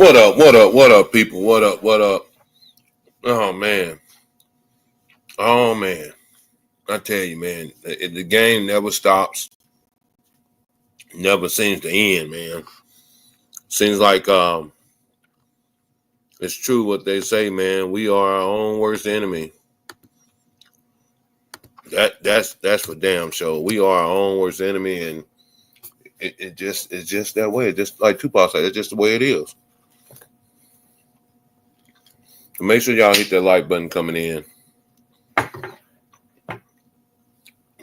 What up? What up? What up, people? What up? What up? Oh man. Oh man. I tell you, man, the game never stops. Never seems to end, man. Seems like it's true what they say, man. We are our own worst enemy. That's for damn sure. We are our own worst enemy, and it's just that way. It's just like Tupac said, it's just the way it is. Make sure y'all hit that like button coming in.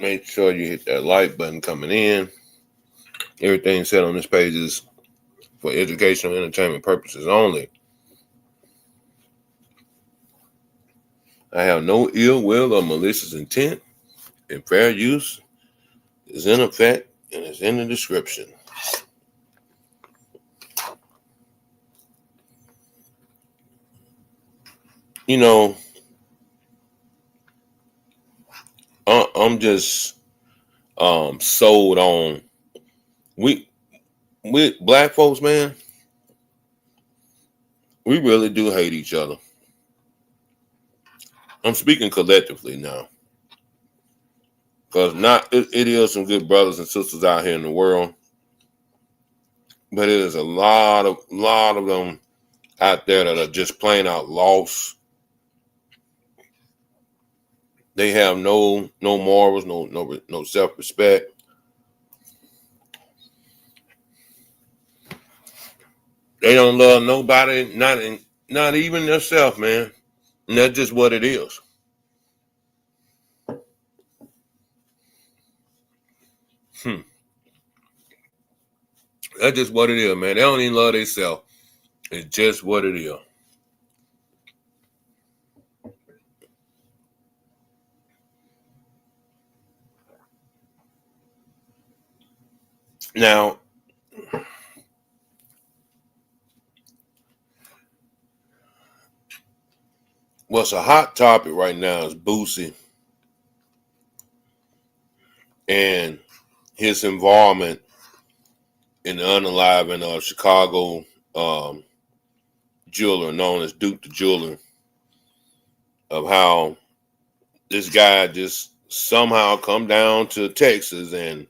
Make sure you hit that like button coming in. Everything said on this page is for educational and entertainment purposes only. I have no ill will or malicious intent, and fair use is in effect and is in the description. You know, I'm just sold on we black folks, man. We really do hate each other. I'm speaking collectively now, because it is some good brothers and sisters out here in the world, but it is a lot of them out there that are just plain out lost. They have no morals, no self-respect. They don't love nobody, not even themselves, man. And that's just what it is. That's just what it is, man. They don't even love themselves. It's just what it is. Now, what's a hot topic right now is Boosie and his involvement in the unaliving of Chicago jeweler known as Duke the Jeweler, of how this guy just somehow come down to Texas and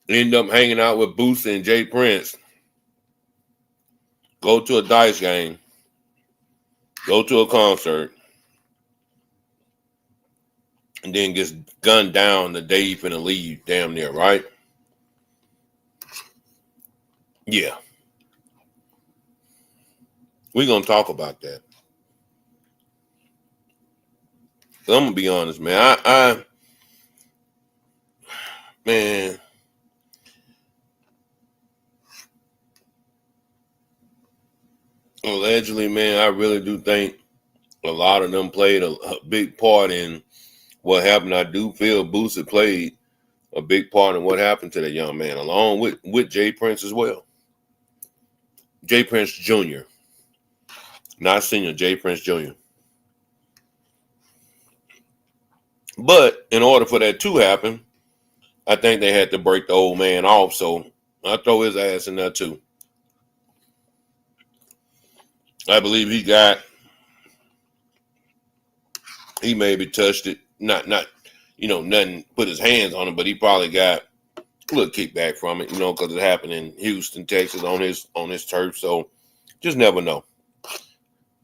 end up hanging out with Boosie and Jay Prince, go to a dice game, go to a concert, and then gets gunned down the day you finna leave, damn near, right? Yeah. We're gonna talk about that. I'm gonna be honest, man. Man, allegedly, man, I really do think a lot of them played a big part in what happened. I do feel Boosie played a big part in what happened to that young man, along with Jay Prince as well. Jay Prince Jr., not senior, Jay Prince Jr. But in order for that to happen, I think they had to break the old man off. So I throw his ass in there too. I believe he maybe touched it, not nothing, put his hands on it, but he probably got a little kickback from it, because it happened in Houston, Texas, on his turf. So just never know.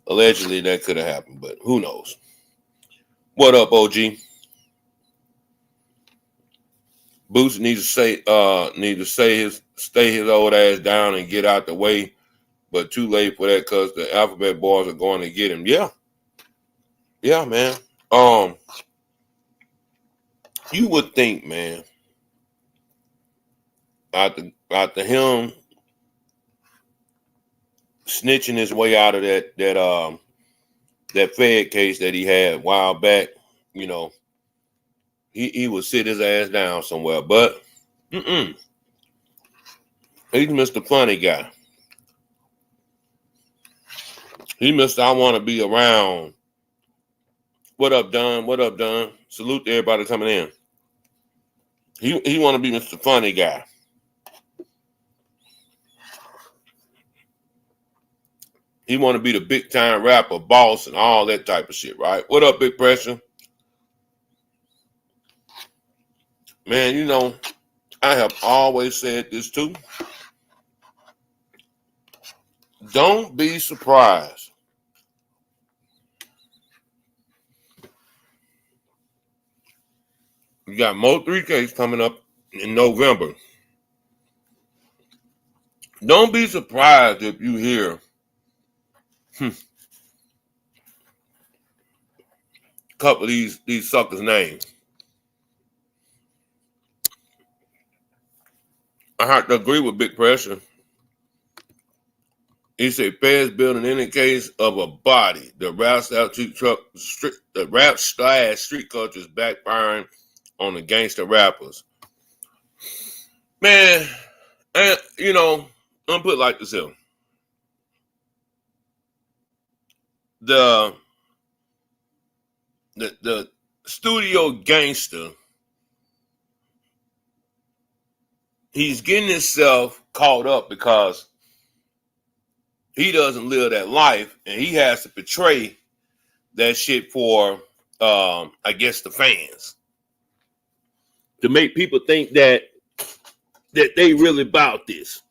Allegedly, that could have happened, but who knows? What up, OG? Boots needs to stay his old ass down and get out the way, but too late for that because the Alphabet Boys are going to get him. Yeah, man. You would think, man, after him snitching his way out of that Fed case that he had a while back, he would sit his ass down somewhere. But he's Mr. Funny Guy. He Mr. I want to be around. What up, Don? What up, Don? Salute to everybody coming in. He want to be Mr. Funny Guy. He want to be the big time rapper, boss, and all that type of shit, right? What up, Big Pressure? Man, you know, I have always said this too. Don't be surprised. You got Mo 3Ks coming up in November. Don't be surprised if you hear a couple of these suckers' names. I have to agree with Big Pressure. He said Feds building any case of a body. The rap slash street culture is backfiring on the gangster rappers. Man, and you know, I'm gonna put it like this here. The studio gangster, he's getting himself caught up because he doesn't live that life and he has to portray that shit for I guess the fans to make people think that they really about this.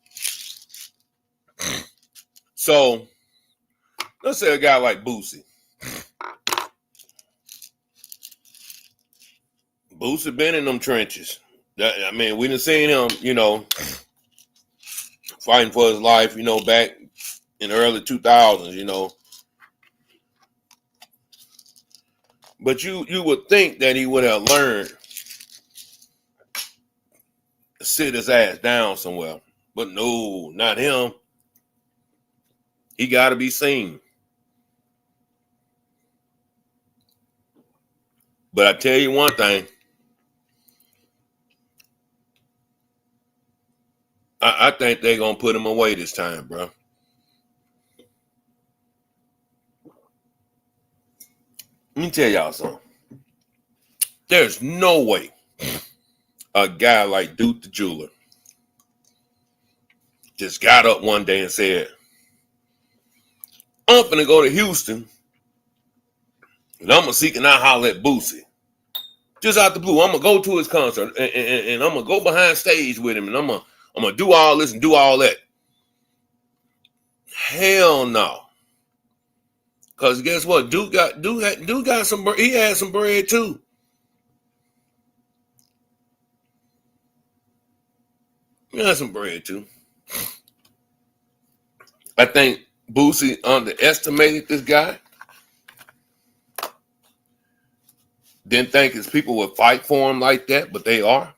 So let's say a guy like Boosie. Boosie been in them trenches. I mean, we done seen him, you know, fighting for his life, you know, back in the early 2000s, you know. But you would think that he would have learned to sit his ass down somewhere. But no, not him. He got to be seen. But I tell you one thing. I think they're going to put him away this time, bro. Let me tell y'all something. There's no way a guy like Duke the Jeweler just got up one day and said, I'm finna go to Houston and I'm gonna seek and I holler at Boosie. Just out the blue, I'm gonna go to his concert and I'm gonna go behind stage with him and I'm gonna do all this and do all that. Hell no. Cause guess what? Duke got some. He had some bread too. He had some bread too. I think Boosie underestimated this guy. Didn't think his people would fight for him like that, but they are.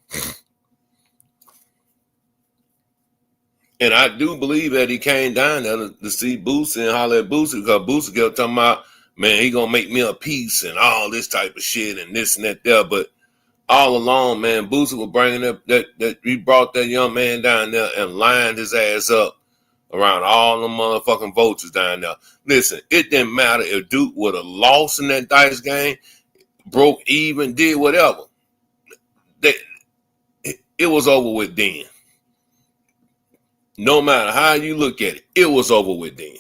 And I do believe that he came down there to see Boosie and holler at Boosie because Boosie kept talking about, man, he gonna make me a piece and all this type of shit and this and that there. But all along, man, Boosie was bringing up that he brought that young man down there and lined his ass up around all the motherfucking vultures down there. Listen, it didn't matter if Duke would have lost in that dice game, broke even, did whatever. It was over with then. No matter how you look at it, it was over with then.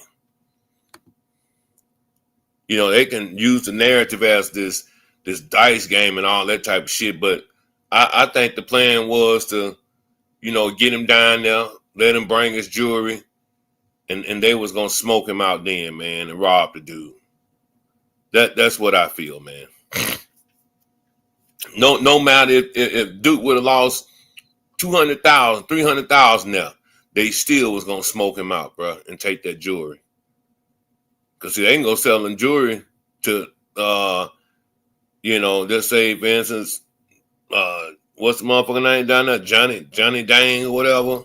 You know, they can use the narrative as this dice game and all that type of shit, but I think the plan was to, you know, get him down there, let him bring his jewelry, and they was gonna smoke him out then, man, and rob the dude. That's what I feel, man. No matter if Duke would have lost 200,000, 300,000 now, they still was gonna smoke him out, bro, and take that jewelry. Cause see, they ain't gonna sell them jewelry to, you know, just say, for instance, what's the motherfucker name down there, Johnny Dang or whatever,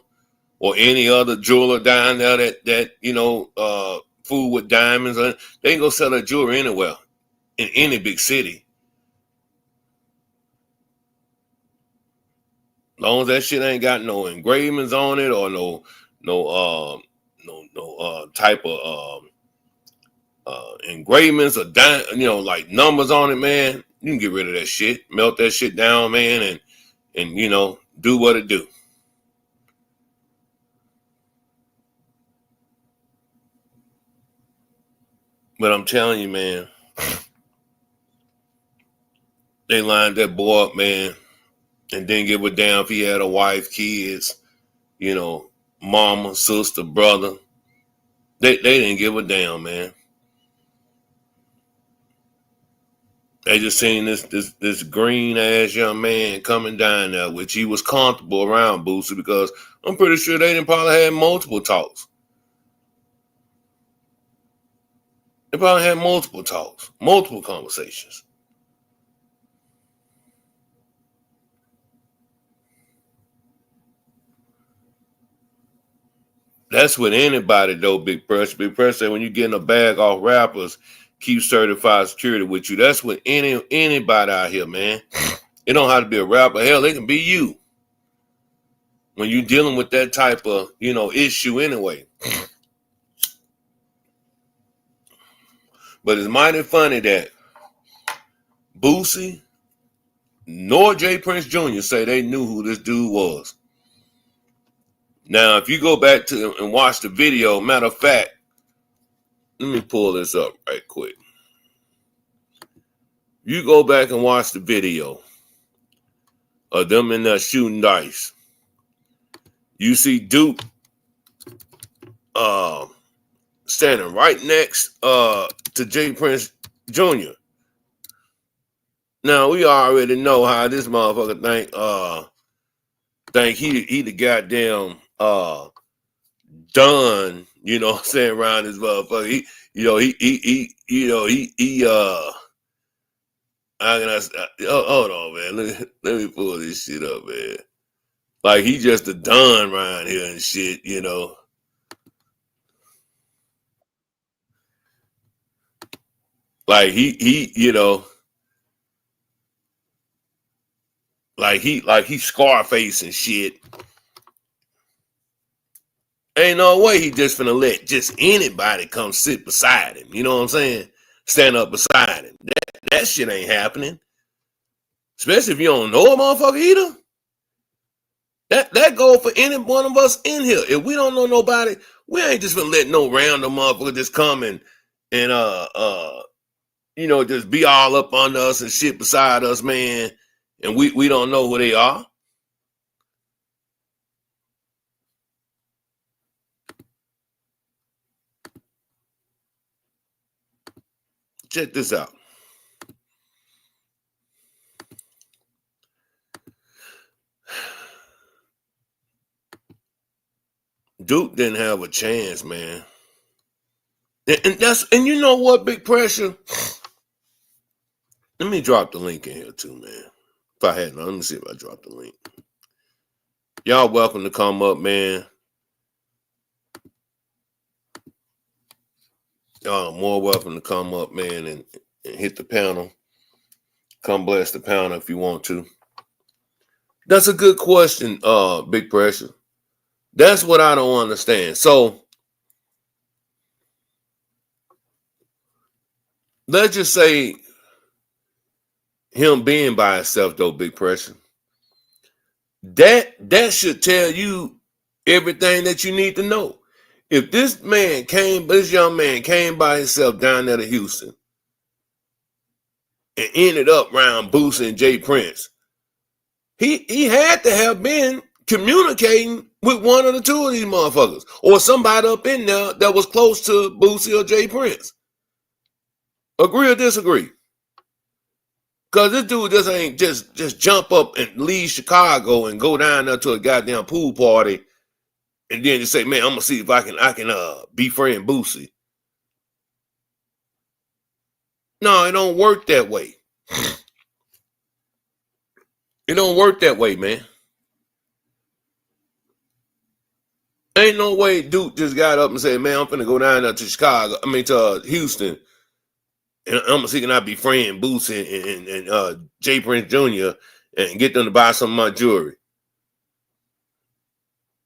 or any other jeweler down there that you know, fool with diamonds. They ain't gonna sell that jewelry anywhere in any big city. As long as that shit ain't got no engravings on it or no type of engravings or you know, like numbers on it, man, you can get rid of that shit, melt that shit down, man, and you know, do what it do. But I'm telling you, man, they lined that boy up, man, and didn't give a damn if he had a wife, kids, you know, mama, sister, brother. They didn't give a damn, man. They just seen this green ass young man coming down there, which he was comfortable around Boosie because I'm pretty sure they didn't probably had multiple talks. They probably had multiple talks, multiple conversations. That's with anybody though, Big Press. Big Press said when you getting a bag off rappers, keep certified security with you. That's with anybody out here, man. It don't have to be a rapper. Hell, it can be you. When you're dealing with that type of, issue anyway. But it's mighty funny that Boosie nor Jay Prince Jr. say they knew who this dude was. Now, if you go back to and watch the video, matter of fact, let me pull this up right quick. You go back and watch the video of them in there shooting dice. You see Duke standing right next to Jay Prince Jr. Now we already know how this motherfucker think he the goddamn done, what I'm saying, around this motherfucker. Hold on, man. Let me pull this shit up, man. Like he just a done around here and shit, Like he like he Scarface and shit. Ain't no way he just finna let just anybody come sit beside him. You know what I'm saying? Stand up beside him. That shit ain't happening. Especially if you don't know a motherfucker either. That go for any one of us in here. If we don't know nobody, we ain't just gonna let no random motherfucker just come and just be all up on us and shit beside us, man. And we don't know who they are. Check this out. Duke didn't have a chance, man. And you know what, Big Pressure? Let me drop the link in here too, man. If I hadn't, let me see if I dropped the link. Y'all welcome to come up, man. Y'all more welcome to come up, man, and hit the panel. Come bless the panel if you want to. That's a good question, Big Pressure. That's what I don't understand. So let's just say him being by himself, though, Big Pressure. That should tell you everything that you need to know. If this young man came by himself down there to Houston and ended up around Boosie and Jay Prince, he had to have been communicating with one of the two of these motherfuckers or somebody up in there that was close to Boosie or Jay Prince. Agree or disagree? Because this dude just ain't just jump up and leave Chicago and go down there to a goddamn pool party and then just say, man, I'm gonna see if I can befriend Boosie. No, it don't work that way. It don't work that way, man. Ain't no way Duke just got up and said, man, I'm finna go down there to to Houston. And I'm gonna see can I befriend Boosie and Jay Prince Jr. and get them to buy some of my jewelry.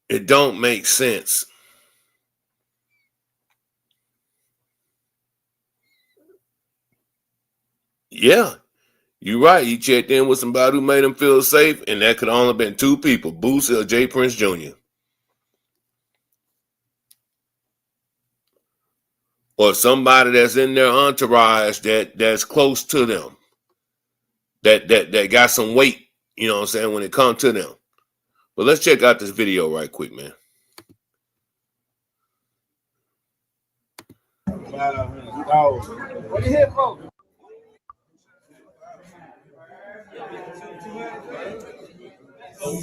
It don't make sense. Yeah, you're right. He checked in with somebody who made him feel safe, and that could only been two people, Boosie or Jay Prince Jr. or somebody that's in their entourage that's close to them, that got some weight, you know what I'm saying, when it comes to them. But let's check out this video right quick, man. What are you here for? We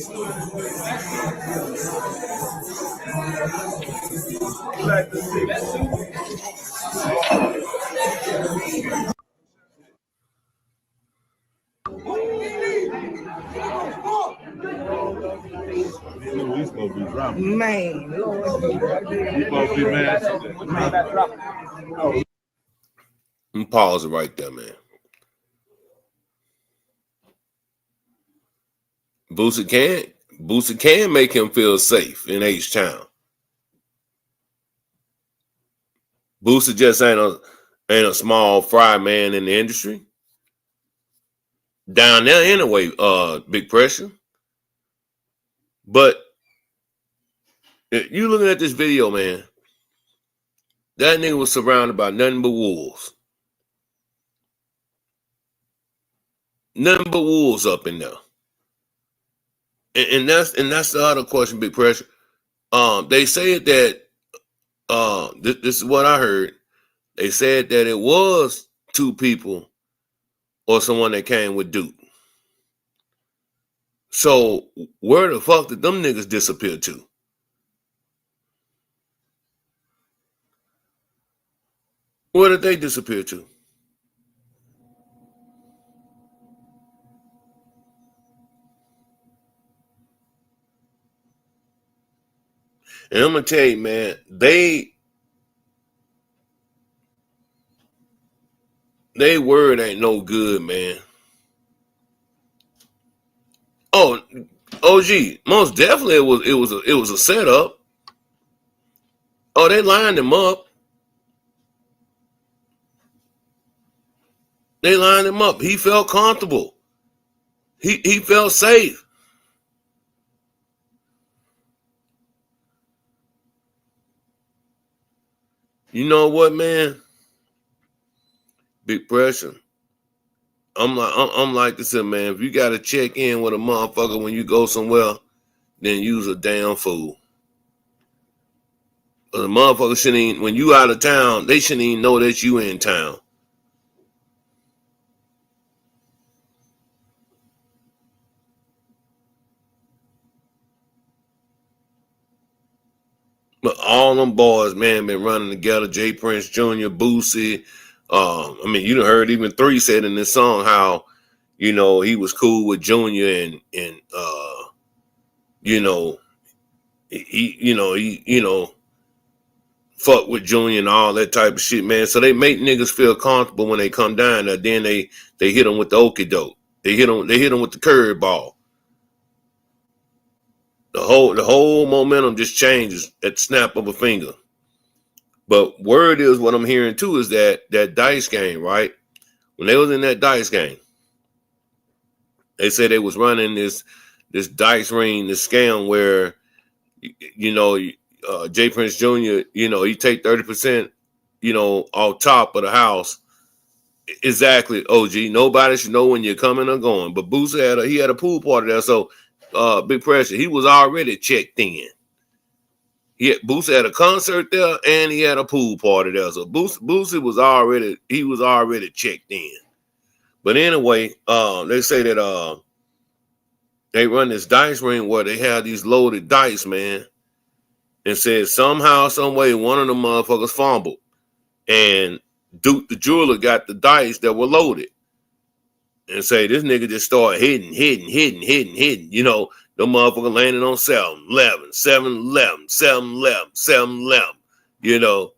supposed to be dropping. Man, Lord. You supposed to be mad. And pause it right there, man. Boosie can make him feel safe in H-Town. Boosie just ain't a small fry man in the industry. Down there anyway, Big Pressure. But you looking at this video, man, that nigga was surrounded by nothing but wolves. Nothing but wolves up in there. And that's the other question, Big Pressure. They said that this is what I heard. They said that it was 2 people or someone that came with Duke. So where the fuck did them niggas disappear to? Where did they disappear to? And I'm gonna tell you, man, they word ain't no good, man. Oh, OG, most definitely it was a setup. Oh, they lined him up. They lined him up. He felt comfortable. He felt safe. You know what, man? Big Pressure. I'm like this here, man. If you gotta check in with a motherfucker when you go somewhere, then use a damn fool. The motherfucker shouldn't even, when you out of town, they shouldn't even know that you in town. But all them boys, man, been running together. J. Prince Jr., Boosie. I mean, you done heard even 3 said in this song how, you know, he was cool with Junior and you know, he fuck with Junior and all that type of shit, man. So they make niggas feel comfortable when they come down there. Then they hit them with the okie doke. They hit them with the curveball. The whole momentum just changes at the snap of a finger. But word is, what I'm hearing too is that dice game, right? When they was in that dice game, they said they was running this dice ring, this scam where, you know, J. Prince Jr., you know, he take 30%, you know, off top of the house. Exactly, OG. Nobody should know when you're coming or going. But Boosie had a pool party there, so Big Pressure, he was already checked in. Boosie had a concert there and he had a pool party there. So Boosie was already checked in. But anyway, they say that they run this dice ring where they have these loaded dice, man. And said somehow, some way, one of the motherfuckers fumbled. And Duke the jeweler got the dice that were loaded. And say this nigga just started hitting. You know, the motherfucker landed on 7-11, 7-11, 7-11, 7-11. You know,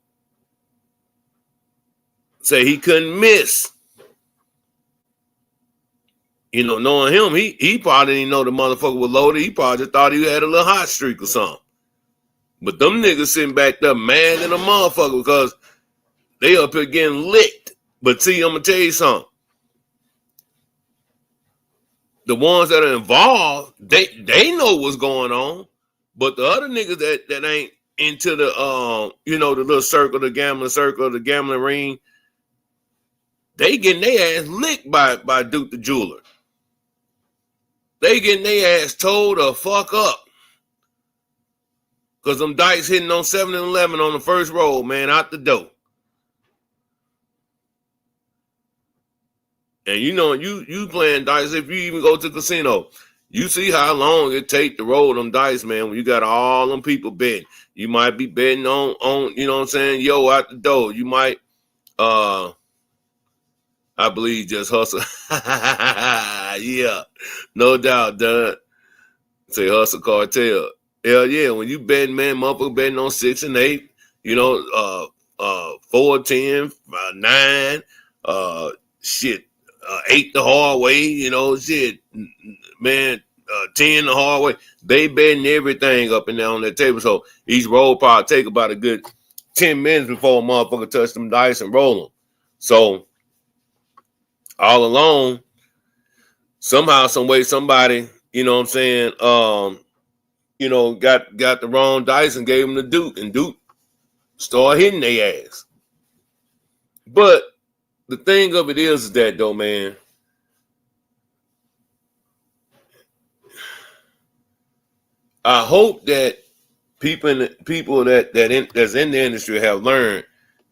say he couldn't miss. You know, knowing him, he probably didn't know the motherfucker was loaded. He probably just thought he had a little hot streak or something. But them niggas sitting back there mad than a motherfucker because they up here getting licked. But see, I'm going to tell you something. The ones that are involved, they know what's going on. But the other niggas that ain't, into the the little circle, the gambling ring, they getting their ass licked by Duke the Jeweler. They getting their ass told the fuck up. Because them dice hitting on 7 and 11 on the first roll, man, out the door. And you playing dice, if you even go to the casino, you see how long it take to roll them dice, man, when you got all them people betting. You might be betting on you know what I'm saying, yo, out the door. You might, I believe, just hustle. Yeah, no doubt, Dud. Say hustle cartel. Hell yeah, when you betting, man, motherfucker betting on 6 and 8, 4, 10, 9, shit, 8 the hard way, shit, man, 10 the hard way. They betting everything up and down on that table. So each roll probably take about a good 10 minutes before a motherfucker touch them dice and roll them. So all along, somehow, some way, somebody, you know what I'm saying, got the wrong dice and gave them to Duke, and Duke started hitting their ass. But the thing of it is that, though, man, I hope that people that's in the industry have learned,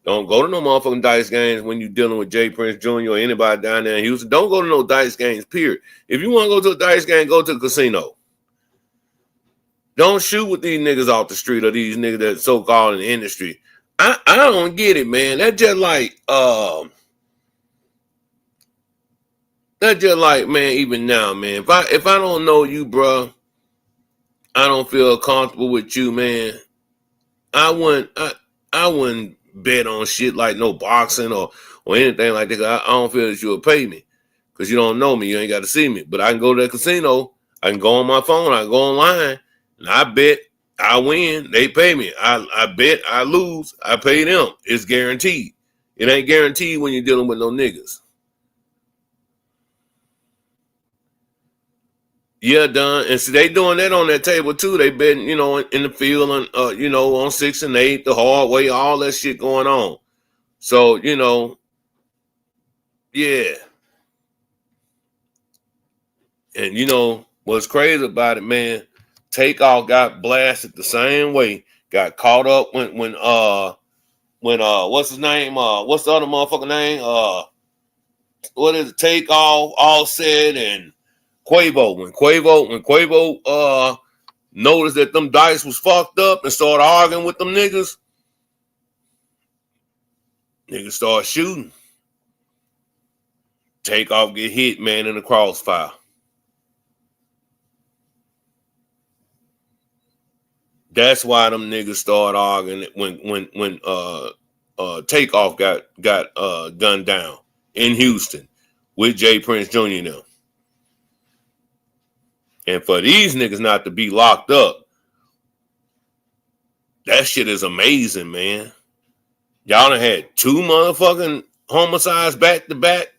don't go to no motherfucking dice games when you're dealing with Jay Prince Jr. or anybody down there in Houston. Don't go to no dice games, period. If you want to go to a dice game, go to the casino. Don't shoot with these niggas off the street or these niggas that's so-called in the industry. I don't get it, man. That's just like, man, even now, man. If I don't know you, bro, I don't feel comfortable with you, man. I wouldn't bet on shit like no boxing or anything like that. I don't feel that you would pay me because you don't know me. You ain't got to see me. But I can go to the casino. I can go on my phone. I can go online. And I bet, I win, they pay me. I bet, I lose, I pay them. It's guaranteed. It ain't guaranteed when you're dealing with no niggas. Yeah, done. And so they doing that on that table too. They betting, in the field and on 6 and 8, the hard way, all that shit going on. So, yeah. And what's crazy about it, man, Takeoff got blasted the same way. Got caught up when what's his name? What's the other motherfucker name? What is it? Takeoff, Offset, and Quavo. When Quavo noticed that them dice was fucked up and started arguing with them niggas started shooting. Takeoff get hit, man, in the crossfire. That's why them niggas started arguing when Takeoff got gunned down in Houston with Jay Prince Jr. now. And for these niggas not to be locked up, that shit is amazing, man. Y'all done had 2 motherfucking homicides back to back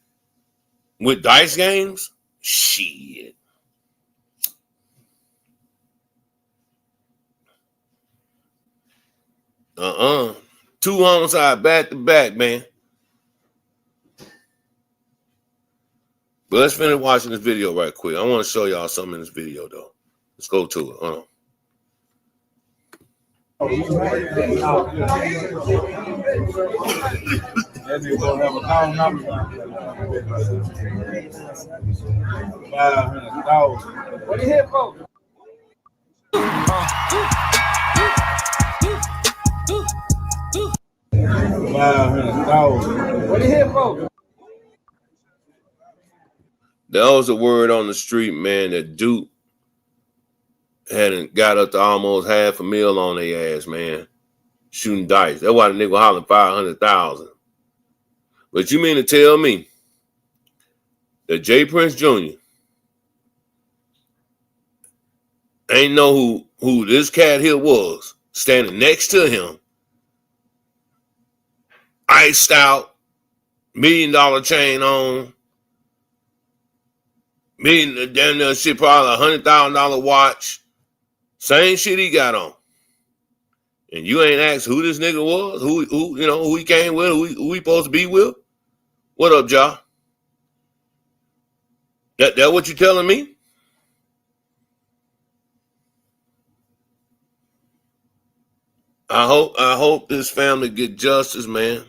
with dice games? Shit. Two homicides back to back, man. But let's finish watching this video right quick. I want to show y'all something in this video, though. Let's go to it. Hold on. That nigga gonna have a call number. $500,000. What are you here for? $500,000. What are you here for? There was a word on the street, man, that Duke hadn't got up to almost $500,000 on their ass, man, shooting dice. That's why the nigga hollering 500,000. But you mean to tell me that Jay Prince Jr. ain't know who this cat here was standing next to him, iced out, $1 million chain on, damn near shit, probably $100,000 watch, same shit he got on. And you ain't asked who this nigga was, who who he came with, who he supposed to be with. What up, Ja? That what you telling me? I hope this family get justice, man.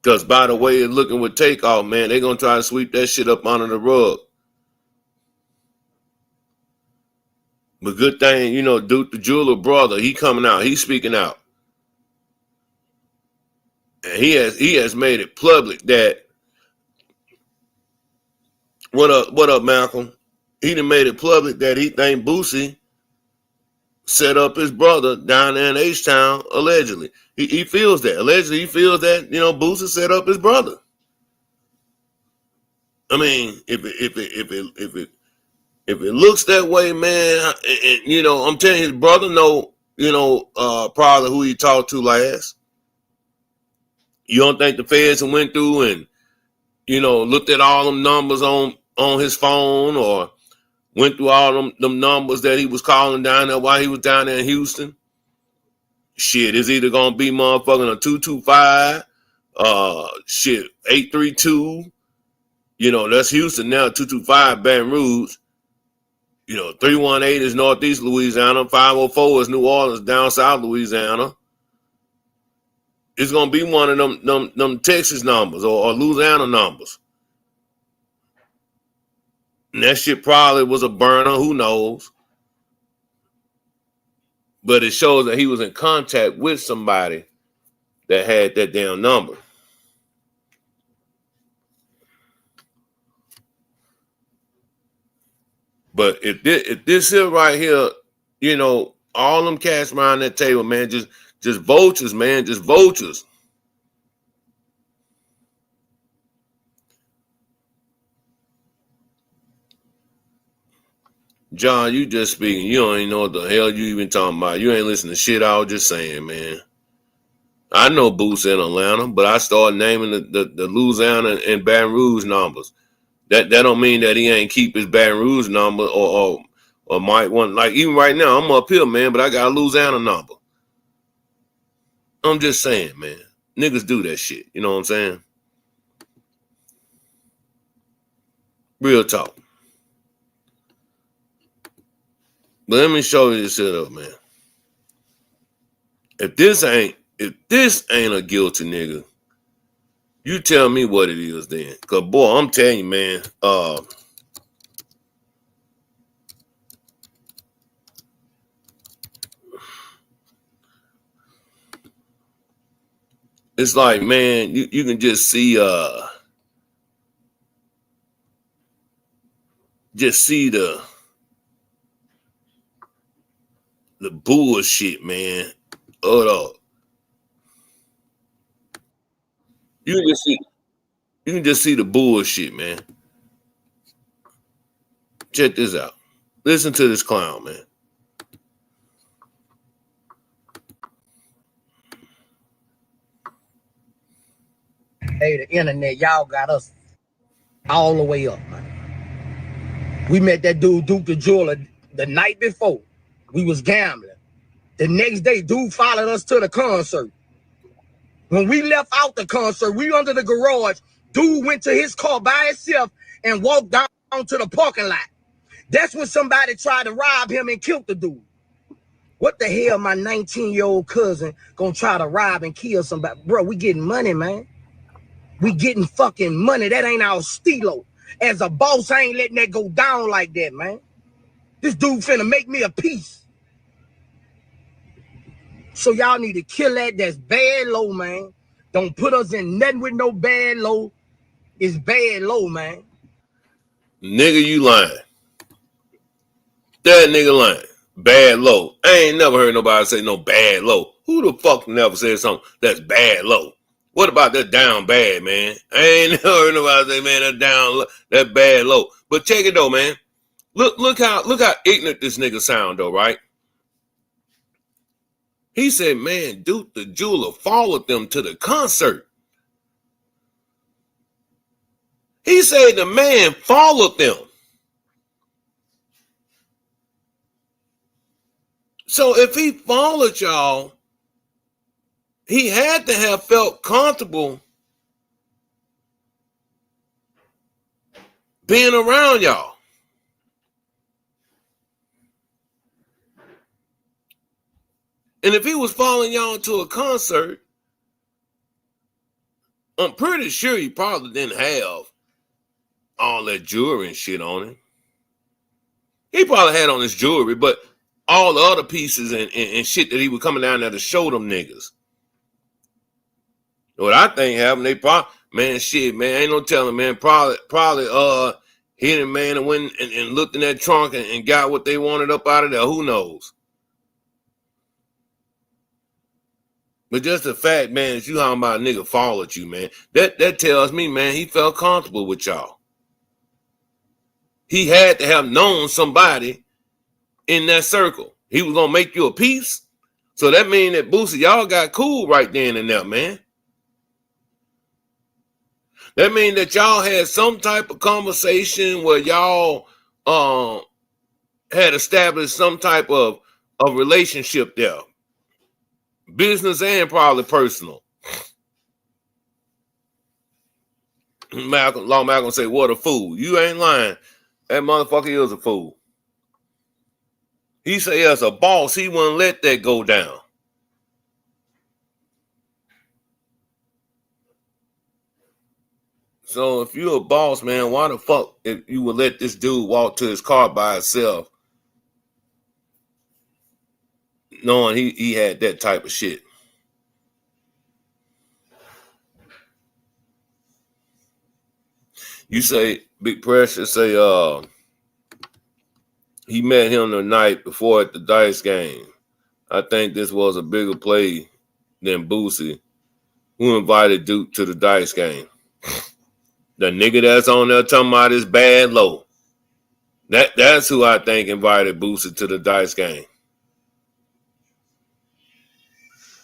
Because by the way it's looking with Takeoff, man, they're going to try to sweep that shit up under the rug. But good thing, Duke the Jeweler brother, he coming out. He's speaking out. And he has made it public that, what up, Malcolm? He done made it public that he think Boosie set up his brother down there in H-Town, allegedly. He feels that. Allegedly, he feels that, Boosie set up his brother. I mean, if it looks that way, man, and, I'm telling you, his brother know, probably who he talked to last. You don't think the feds went through and, looked at all them numbers on his phone, or went through all them numbers that he was calling down there while he was down there in Houston? Shit, it's either gonna be motherfucking a 225, 832. That's Houston now. 225 Baton Rouge. 318 is Northeast Louisiana. 504 is New Orleans, down South Louisiana. It's gonna be one of them Texas numbers or Louisiana numbers. And that shit probably was a burner. Who knows? But it shows that he was in contact with somebody that had that damn number. But if this here right here, all them cats around that table, man, just vultures, man, just vultures. John, you just speaking. You don't even know what the hell you even talking about. You ain't listening to shit I was just saying, man. I know Boots in Atlanta, but I started naming the Louisiana and Baton Rouge numbers. That don't mean that he ain't keep his Baton Rouge number or might want, like, even right now, I'm up here, man, but I got a Louisiana number. I'm just saying, man. Niggas do that shit. You know what I'm saying? Real talk. But let me show you this shit up, man. If this ain't a guilty nigga, you tell me what it is then. Cause boy, I'm telling you, man, it's like, man, you can just see the bullshit, man. Hold up. You can just see the bullshit, man. Check this out. Listen to this clown, man. Hey, the internet, y'all got us all the way up, man. We met that dude, Duke the Jeweler, the night before. We was gambling. The next day, dude followed us to the concert. When we left out the concert, we under the garage. Dude went to his car by himself and walked down to the parking lot. That's when somebody tried to rob him and killed the dude. What the hell, my 19-year-old cousin gonna try to rob and kill somebody? Bro, we getting money, man. We getting fucking money. That ain't our stilo. As a boss, I ain't letting that go down like that, man. This dude finna make me a piece. So y'all need to kill that. That's bad low, man. Don't put us in nothing with no bad low. It's bad low, man. Nigga, you lying. That nigga lying. Bad low. I ain't never heard nobody say no bad low. Who the fuck never said something that's bad low? What about that down bad, man? I ain't never heard nobody say, man, that down low, that bad low. But check it though, man. Look how ignorant this nigga sound though, right? He said, man, Duke the Jeweler followed them to the concert. He said the man followed them. So if he followed y'all, he had to have felt comfortable being around y'all. And if he was following y'all to a concert, I'm pretty sure he probably didn't have all that jewelry and shit on him. He probably had on his jewelry, but all the other pieces and shit that he was coming down there to show them niggas. What I think happened, they probably, man, shit, man, ain't no telling, man, probably hit him, man, and went and looked in that trunk and got what they wanted up out of there. Who knows? But just the fact, man, that you talking about a nigga followed you, man, that tells me, man, he felt comfortable with y'all. He had to have known somebody in that circle. He was gonna make you a piece. So that means that Boosie, y'all got cool right then and there, man. That means that y'all had some type of conversation where y'all had established some type of relationship there. Business and probably personal. Malcolm say, what a fool. You ain't lying. That motherfucker is a fool. He say as a boss, he wouldn't let that go down. So if you're a boss, man, why the fuck if you would let this dude walk to his car by himself knowing he had that type of shit? You say Big Pressure say he met him the night before at the dice game. I think this was a bigger play than Boosie, who invited Duke to the dice game. The nigga that's on there talking about his bad low. That's who I think invited Boosie to the dice game.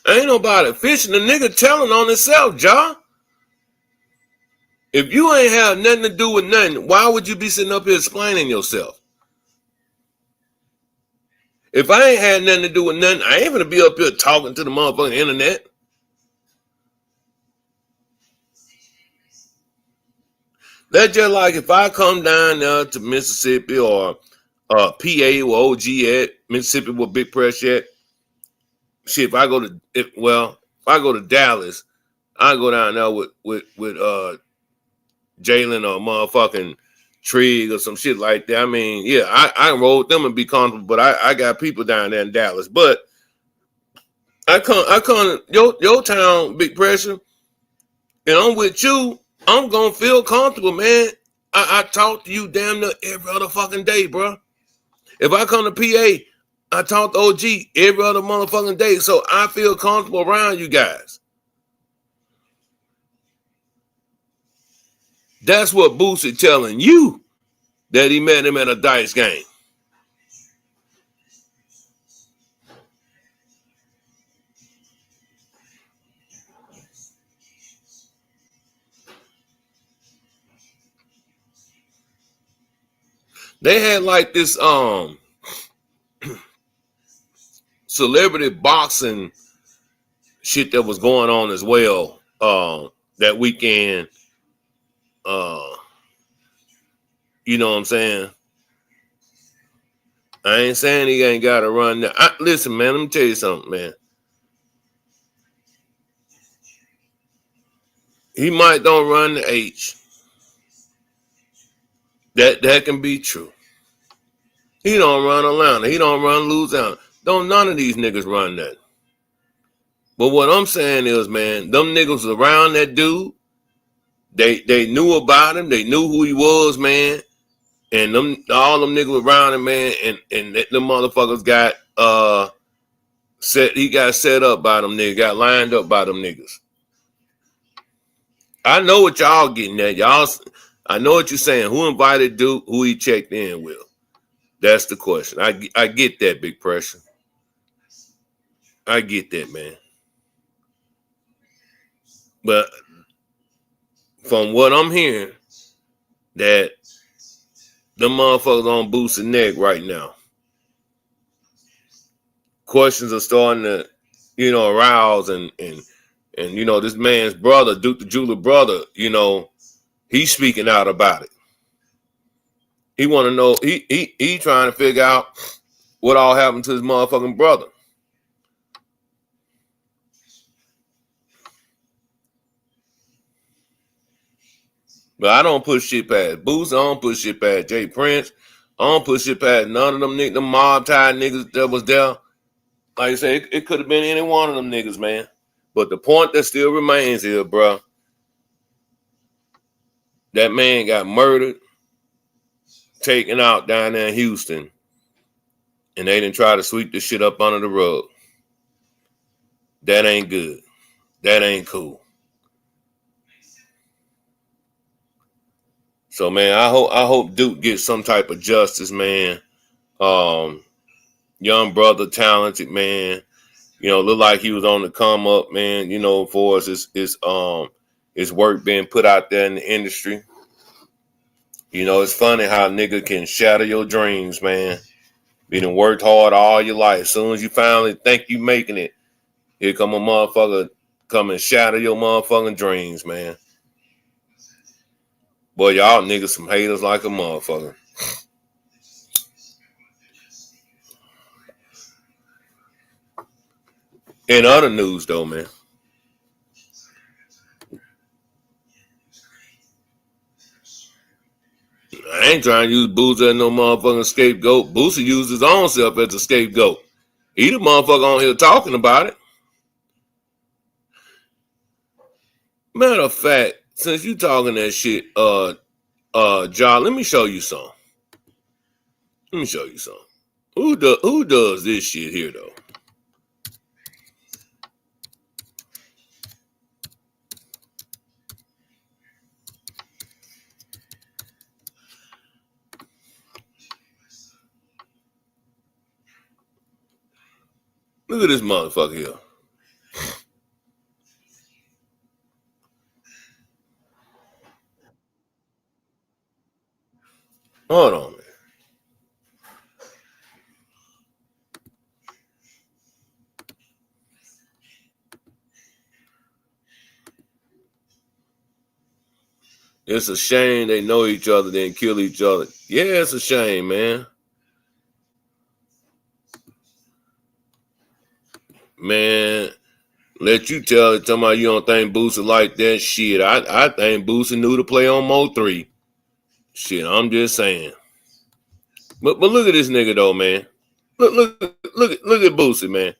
Ain't nobody fishing. The nigga telling on himself, Ja. If you ain't have nothing to do with nothing, why would you be sitting up here explaining yourself? If I ain't had nothing to do with nothing, I ain't gonna be up here talking to the motherfucking internet. That's just like if I come down there to Mississippi or PA or OG at Mississippi with Big Pressure at. Shit, if I go to Dallas, I go down there with Jalen or motherfucking Trig or some shit like that. I mean, yeah, I roll with them and be comfortable, but I got people down there in Dallas. But I come your town, Big Pressure, and I'm with you, I'm gonna feel comfortable, man. I talk to you damn near every other fucking day, bro. If I come to PA, I talk to OG every other motherfucking day, so I feel comfortable around you guys. That's what Boosie telling you that he met him at a dice game. They had like this celebrity boxing shit that was going on as well that weekend. You know what I'm saying? I ain't saying he ain't got to run there. Listen, man, let me tell you something, man. He might don't run the H. That can be true. He don't run Atlanta. He don't run Louisiana. Don't none of these niggas run that. But what I'm saying is, man, them niggas around that dude, they knew about him. They knew who he was, man. And all them niggas around him, man, and them motherfuckers got he got set up by them niggas, got lined up by them niggas. I know what y'all getting at. I know what you're saying. Who invited Duke? Who he checked in with? That's the question. I get that, Big Pressure. I get that, man. But from what I'm hearing, that the motherfuckers on Boosie's neck right now. questions are starting to, arouse and this man's brother, Duke the Jeweler brother, he's speaking out about it. He want to know. He trying to figure out what all happened to his motherfucking brother. But I don't push shit past Boots. I don't push shit past Jay Prince. I don't push shit past none of them niggas, them mob tied niggas that was there. Like I say, it could have been any one of them niggas, man. But the point that still remains here, bro, that man got murdered, taken out down there in Houston, and they didn't try to sweep this shit up under the rug. That ain't good. That ain't cool. So, man, I hope Duke gets some type of justice, man. Young brother, talented, man. Look like he was on the come up, man. For us, his work being put out there in the industry. It's funny how a nigga can shatter your dreams, man. You done worked hard all your life. As soon as you finally think you making it, here come a motherfucker come and shatter your motherfucking dreams, man. Boy, y'all niggas some haters like a motherfucker. In other news, though, man. I ain't trying to use Boosie as no motherfucking scapegoat. Boosie used his own self as a scapegoat. He the motherfucker on here talking about it. Matter of fact, since you talking that shit, John, let me show you something. Who does this shit here, though? Look at this motherfucker here. Hold on, man. It's a shame they know each other, then kill each other. Yeah, it's a shame, man. Man, let you tell somebody you don't think Boosie like that shit. I think Boosie knew to play on Mo 3. Shit, I'm just saying. But look at this nigga though, man. Look at Boosie, man.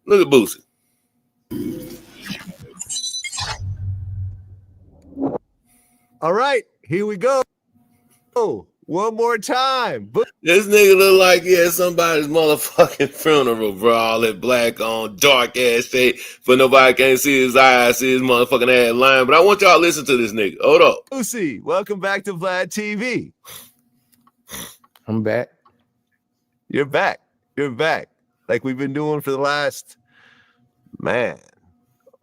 Look at Boosie. All right, here we go. One more time. This nigga look like he had somebody's motherfucking funeral, bro. All that black on, dark ass shit. For nobody can't see his eyes, see his motherfucking ass line. But I want y'all to listen to this nigga. Hold up. Boosie, welcome back to Vlad TV. I'm back. You're back. You're back. Like we've been doing for the last, man,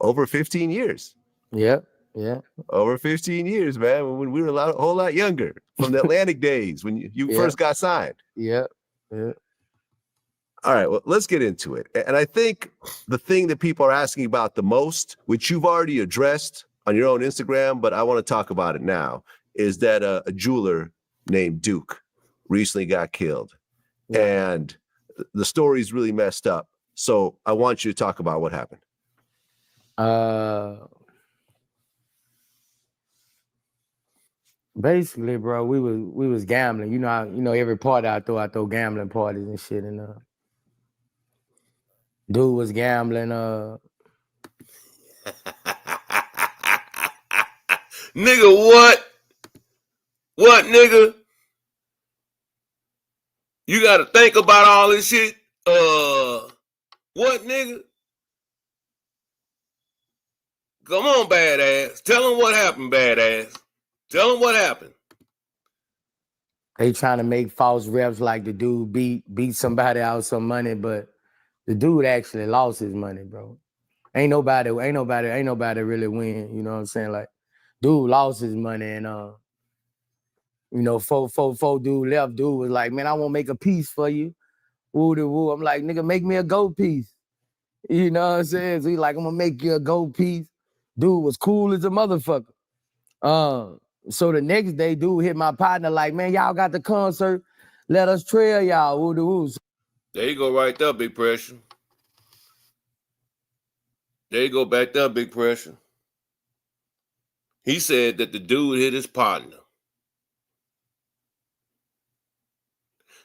over 15 years. Yep. Yeah. Over 15 years, man, when we were a whole lot younger, from the Atlantic days when you first got signed. Yep. Yeah. All right, well, let's get into it. And I think the thing that people are asking about the most, which you've already addressed on your own Instagram, but I want to talk about it now, is that a jeweler named Duke recently got killed. Yeah. And the story's really messed up. So I want you to talk about what happened. Basically, bro, we was gambling. You know, every party I throw gambling parties and shit. And dude was gambling. Nigga, what? What, nigga? You got to think about all this shit. What, nigga? Come on, badass. Tell him what happened, badass. Tell him what happened. They trying to make false reps like the dude beat somebody out some money, but the dude actually lost his money, bro. Ain't nobody really win. You know what I'm saying? Like, dude lost his money, and dude left. Dude was like, man, I won't make a piece for you. Woo de woo. I'm like, nigga, make me a gold piece. You know what I'm saying? So he like, I'm gonna make you a gold piece. Dude was cool as a motherfucker. So the next day, dude hit my partner like, man, y'all got the concert. Let us trail y'all. Woo de woo. There you go, right there, Big Pressure. There you go, back there, Big Pressure. He said that the dude hit his partner.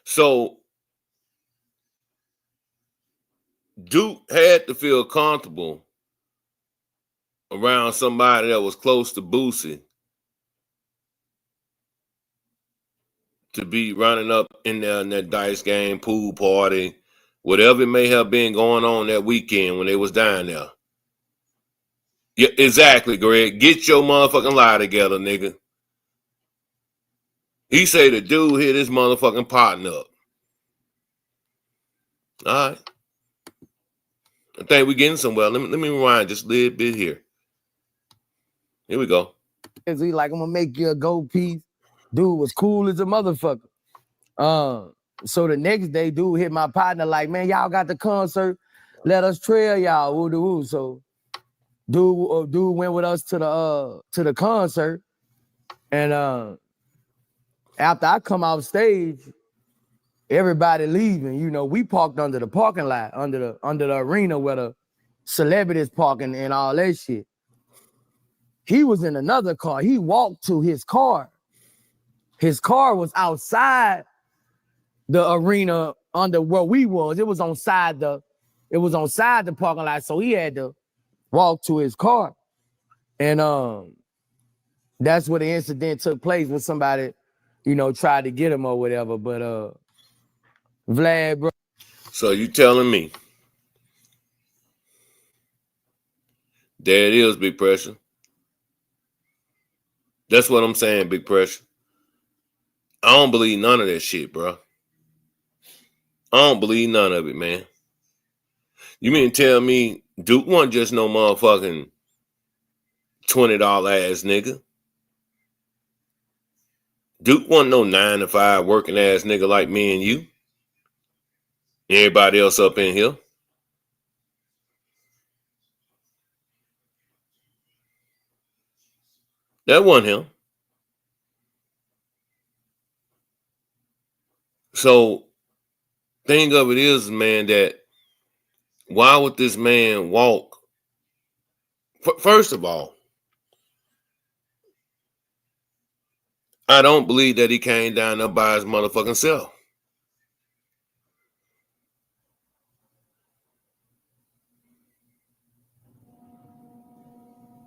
So Duke had to feel comfortable around somebody that was close to Boosie to be running up in there in that dice game, pool party, whatever it may have been going on that weekend when they was down there. Yeah, exactly, Greg. Get your motherfucking lie together, nigga. He say the dude hit his motherfucking partner up. All right. I think we're getting somewhere. Let me rewind just a little bit here. Here we go. So he like, I'm gonna make you a gold piece. Dude was cool as a motherfucker. So the next day, dude hit my partner like, man, y'all got the concert. Let us trail y'all. Woo de woo. So dude went with us to the concert. And after I come off stage, everybody leaving. You know, we parked under the parking lot, under the arena where the celebrities parking and all that shit. He was in another car. He walked to his car. His car was outside the arena under where we was. It was on side the parking lot. So he had to walk to his car. And that's where the incident took place when somebody, you know, tried to get him or whatever. But Vlad, bro. So you telling me there it is, Big Pressure. That's what I'm saying, Big Pressure. I don't believe none of that shit, bro. I don't believe none of it, man. You mean tell me Duke wasn't just no motherfucking $20 ass nigga? Duke wasn't no 9-to-5 working ass nigga like me and you. Everybody else up in here. That wasn't him. So, thing of it is, man, that why would this man walk? First of all, I don't believe that he came down there by his motherfucking self.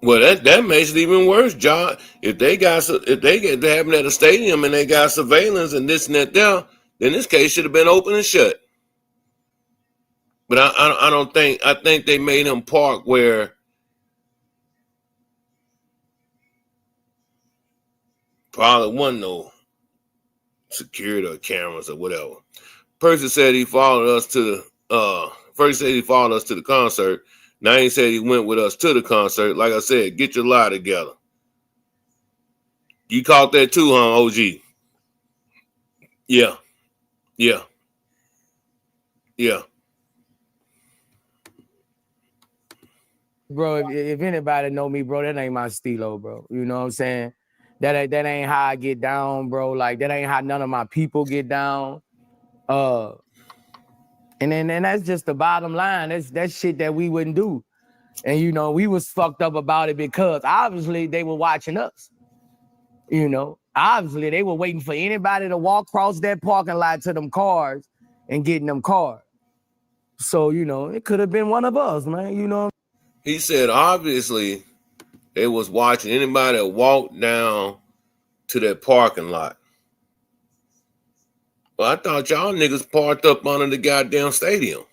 Well, that makes it even worse, John. If they get happening at a stadium and they got surveillance and this and that there, then this case should have been open and shut. But I don't think. I think they made him park where probably wasn't no security or cameras or whatever. Person said he followed us to the concert. Now he said he went with us to the concert. Like I said, get your lie together. You caught that too, huh, OG? Yeah. Bro, if anybody know me, bro, that ain't my stilo, bro. You know what I'm saying? That ain't how I get down, bro. Like, that ain't how none of my people get down. And that's just the bottom line. That's shit that we wouldn't do. And, you know, we was fucked up about it because obviously they were watching us. You know, obviously they were waiting for anybody to walk across that parking lot to them cars and getting them cars. So, you know, it could have been one of us, man, you know. He said, obviously, they was watching anybody that walked down to that parking lot. Well, I thought y'all niggas parked up under the goddamn stadium.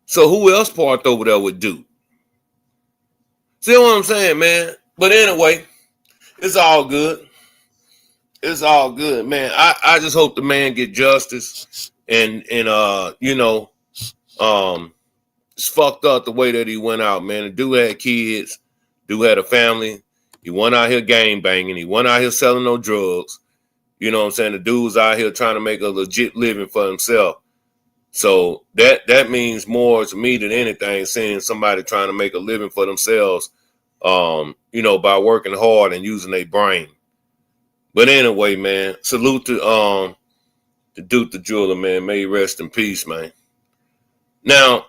So who else parked over there with Duke? See what I'm saying, man? But anyway, it's all good. It's all good, man. I just hope the man get justice and you know, it's fucked up the way that he went out, man. The dude had kids, dude had a family. He went out here gang banging. He went out here selling no drugs. You know what I'm saying? The dude's out here trying to make a legit living for himself. So that means more to me than anything, seeing somebody trying to make a living for themselves, by working hard and using their brain. But anyway, man, salute to Duke the Jeweler, man. May he rest in peace, man. Now,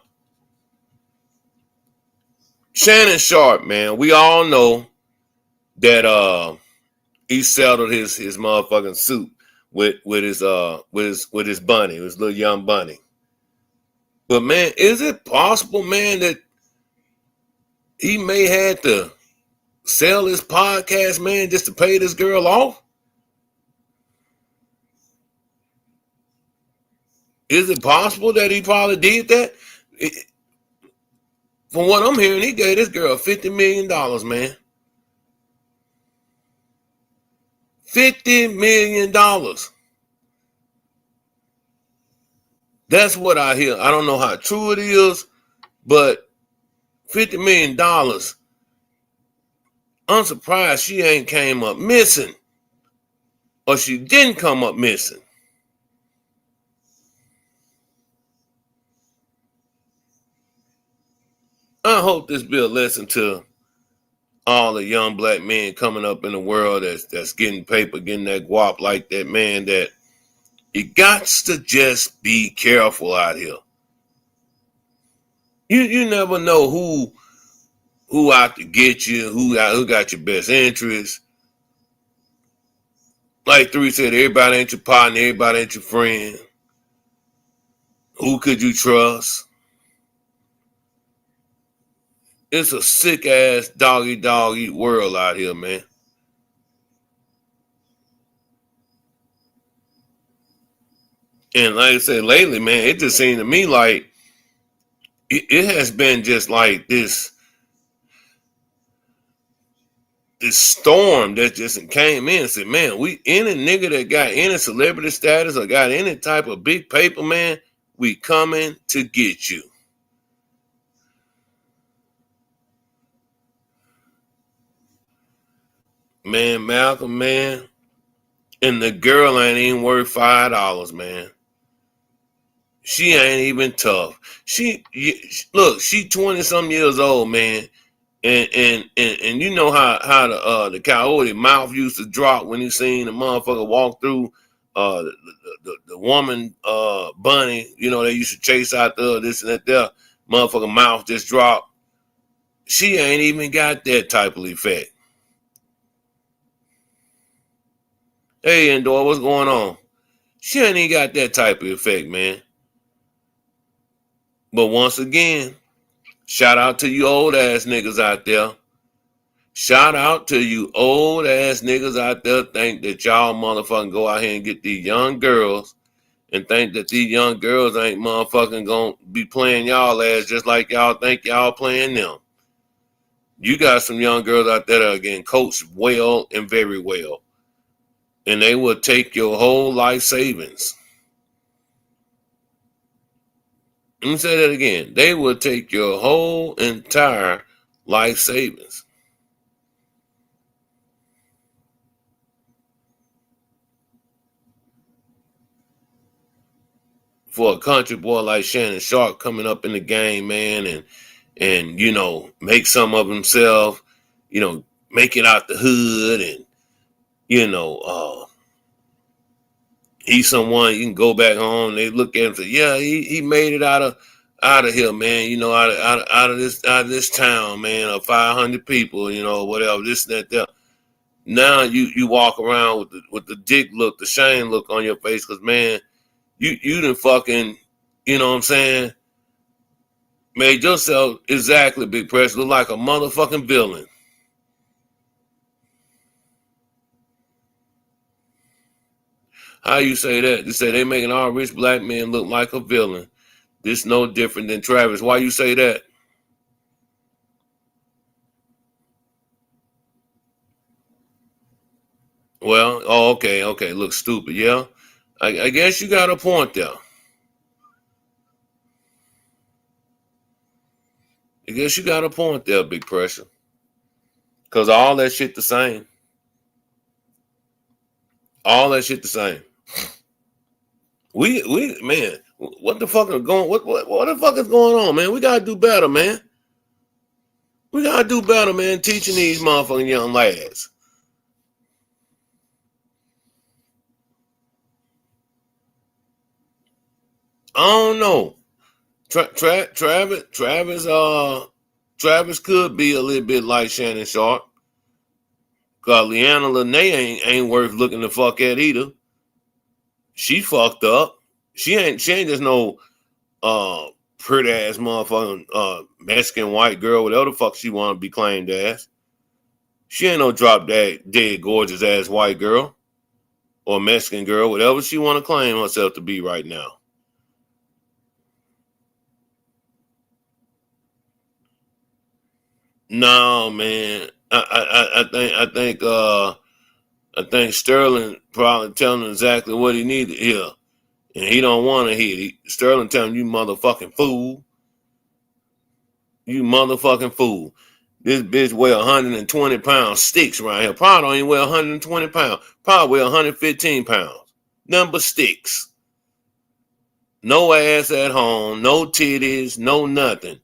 Shannon Sharpe, man, we all know that he settled his motherfucking suit with his bunny, his little young bunny. But man, is it possible, man, that he may have to sell his podcast, man, just to pay this girl off? Is it possible that he probably did that? From what I'm hearing, he gave this girl $50 million, man. $50 million. That's what I hear. I don't know how true it is, but $50 million. I'm surprised she ain't came up missing, or she didn't come up missing. I hope this be a lesson to all the young black men coming up in the world that's getting paper, getting that guap like that, man, that you got to just be careful out here. You never know who out to get you, who got your best interest. Like 3 said, everybody ain't your partner, everybody ain't your friend. Who could you trust? It's a sick ass dog eat world out here, man. And like I said, lately, man, it just seemed to me like it has been just like this storm that just came in and said, man, any nigga that got any celebrity status or got any type of big paper, man, we coming to get you. Man, Malcolm, man, and the girl ain't even worth $5, man. She ain't even tough. She 20-some years old, man. And you know how the coyote mouth used to drop when he seen the motherfucker walk through the woman bunny, they used to chase out this and that there. Motherfucker mouth just dropped. She ain't even got that type of effect. Hey, Endor, what's going on? She ain't even got that type of effect, man. But once again, shout out to you old ass niggas out there. Shout out to you old ass niggas out there think that y'all motherfucking go out here and get these young girls and think that these young girls ain't motherfucking gonna be playing y'all ass just like y'all think y'all playing them. You got some young girls out there that are getting coached well and very well. And they will take your whole life savings. Let me say that again. They will take your whole entire life savings. For a country boy like Shannon Sharpe coming up in the game, man, and make some of himself, make it out the hood, and he's someone you can go back home. They look at him and say, yeah, he made it out of here, man. Out of this town, man, of 500 people, whatever, this and that there. Now you walk around with the dick look, the shame look on your face, because man, you done fucking, you know what I'm saying, made yourself exactly, Big Press, look like a motherfucking villain. How you say that? They say they making all rich black men look like a villain. This no different than Travis. Why you say that? Well, okay. Look stupid, yeah. I guess you got a point there. I guess you got a point there, Big Pressure. Because all that shit the same. All that shit the same. We What the fuck is going? What the fuck is going on, man? We gotta do better, man. We gotta do better, man. Teaching these motherfucking young lads. I don't know. Travis could be a little bit like Shannon Sharp. Cause Leanna Lene ain't worth looking the fuck at either. She fucked up. She ain't just no pretty ass motherfucking Mexican white girl, whatever the fuck she wanna be claimed as. She ain't no drop dead gorgeous ass white girl or Mexican girl, whatever she wanna claim herself to be right now. No, man. I think Sterling probably telling him exactly what he needed to hear. And he don't want to hear it. Sterling telling you motherfucking fool. You motherfucking fool. This bitch weigh 120 pounds sticks right here. Probably don't even weigh 120 pounds. Probably weigh 115 pounds. Nothing but sticks. No ass at home. No titties. No nothing.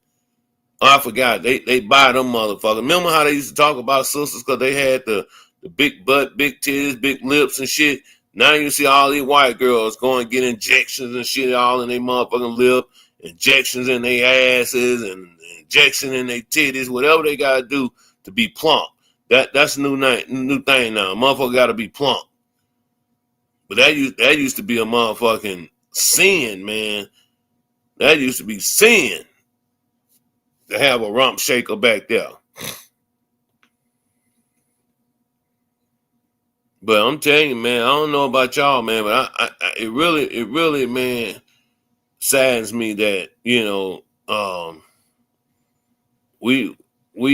Oh, I forgot. They buy them motherfuckers. Remember how they used to talk about sisters because they had the big butt, big titties, big lips and shit? Now you see all these white girls going and get injections and shit all in their motherfucking lip, injections in their asses and injection in their titties, whatever they gotta do to be plump. That's a new thing now. Motherfucker gotta be plump. But that used to be a motherfucking sin, man. That used to be sin. To have a rump shaker back there. But I'm telling you, man, I don't know about y'all, man, but it really, man, saddens me that, we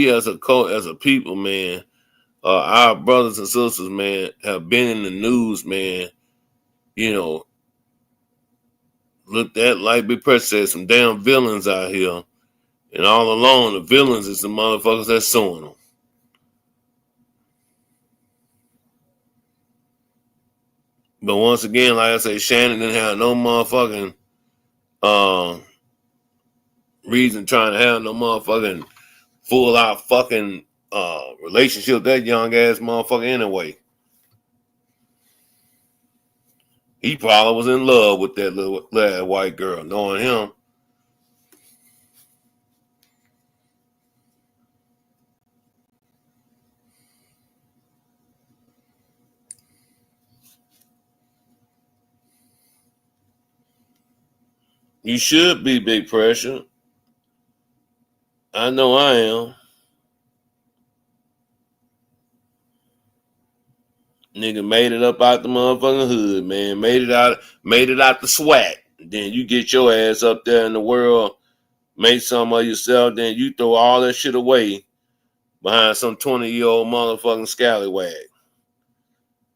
as a people, man, our brothers and sisters, man, have been in the news, man, looked at like Big Press said, some damn villains out here. And all along, the villains is the motherfuckers that's suing them. But once again, like I say, Shannon didn't have no motherfucking reason trying to have no motherfucking full out fucking relationship with that young ass motherfucker anyway. He probably was in love with that little white girl, knowing him. You should be, Big Pressure. I know I am. Nigga made it up out the motherfucking hood, man. Made it out the SWAT. Then you get your ass up there in the world, make some of yourself, then you throw all that shit away behind some 20-year-old motherfucking scallywag.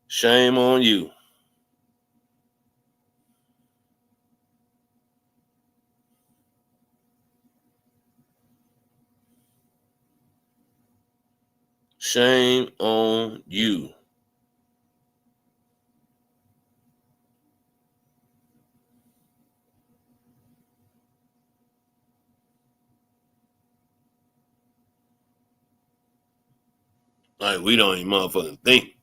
Shame on you. Shame on you. Like, we don't even motherfucking think.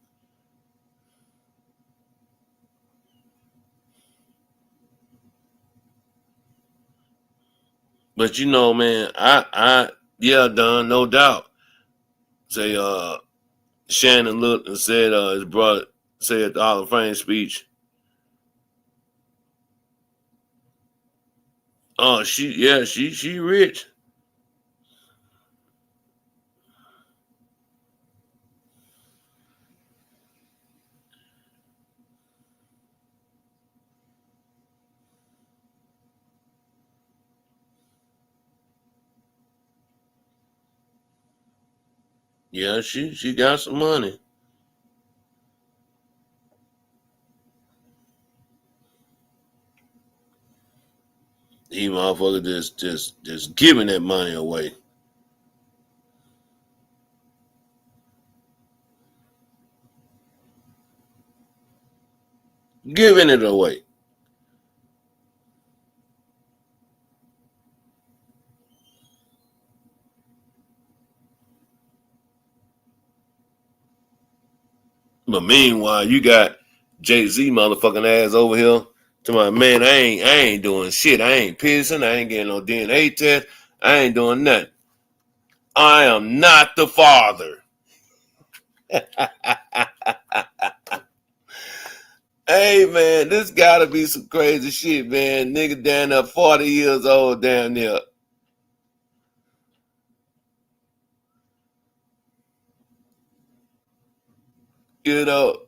But man, yeah, Don, no doubt. Say, Shannon looked and said, his brother said at the Hall of Fame speech, oh, she rich. Yeah, she got some money. He motherfucker just giving that money away. Giving it away. But meanwhile, you got Jay-Z motherfucking ass over here to my man, I ain't doing shit. I ain't pissing. I ain't getting no DNA test. I ain't doing nothing. I am not the father. Hey man, this gotta be some crazy shit, man. Nigga down there 40 years old down there. You know.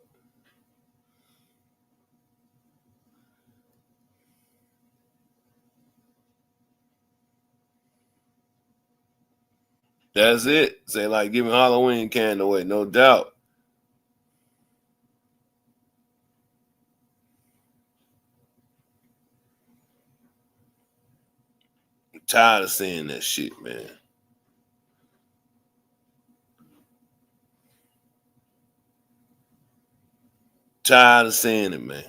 That's it. Say like giving Halloween candy away, no doubt. I'm tired of seeing that shit, man. Tired of seeing it, man.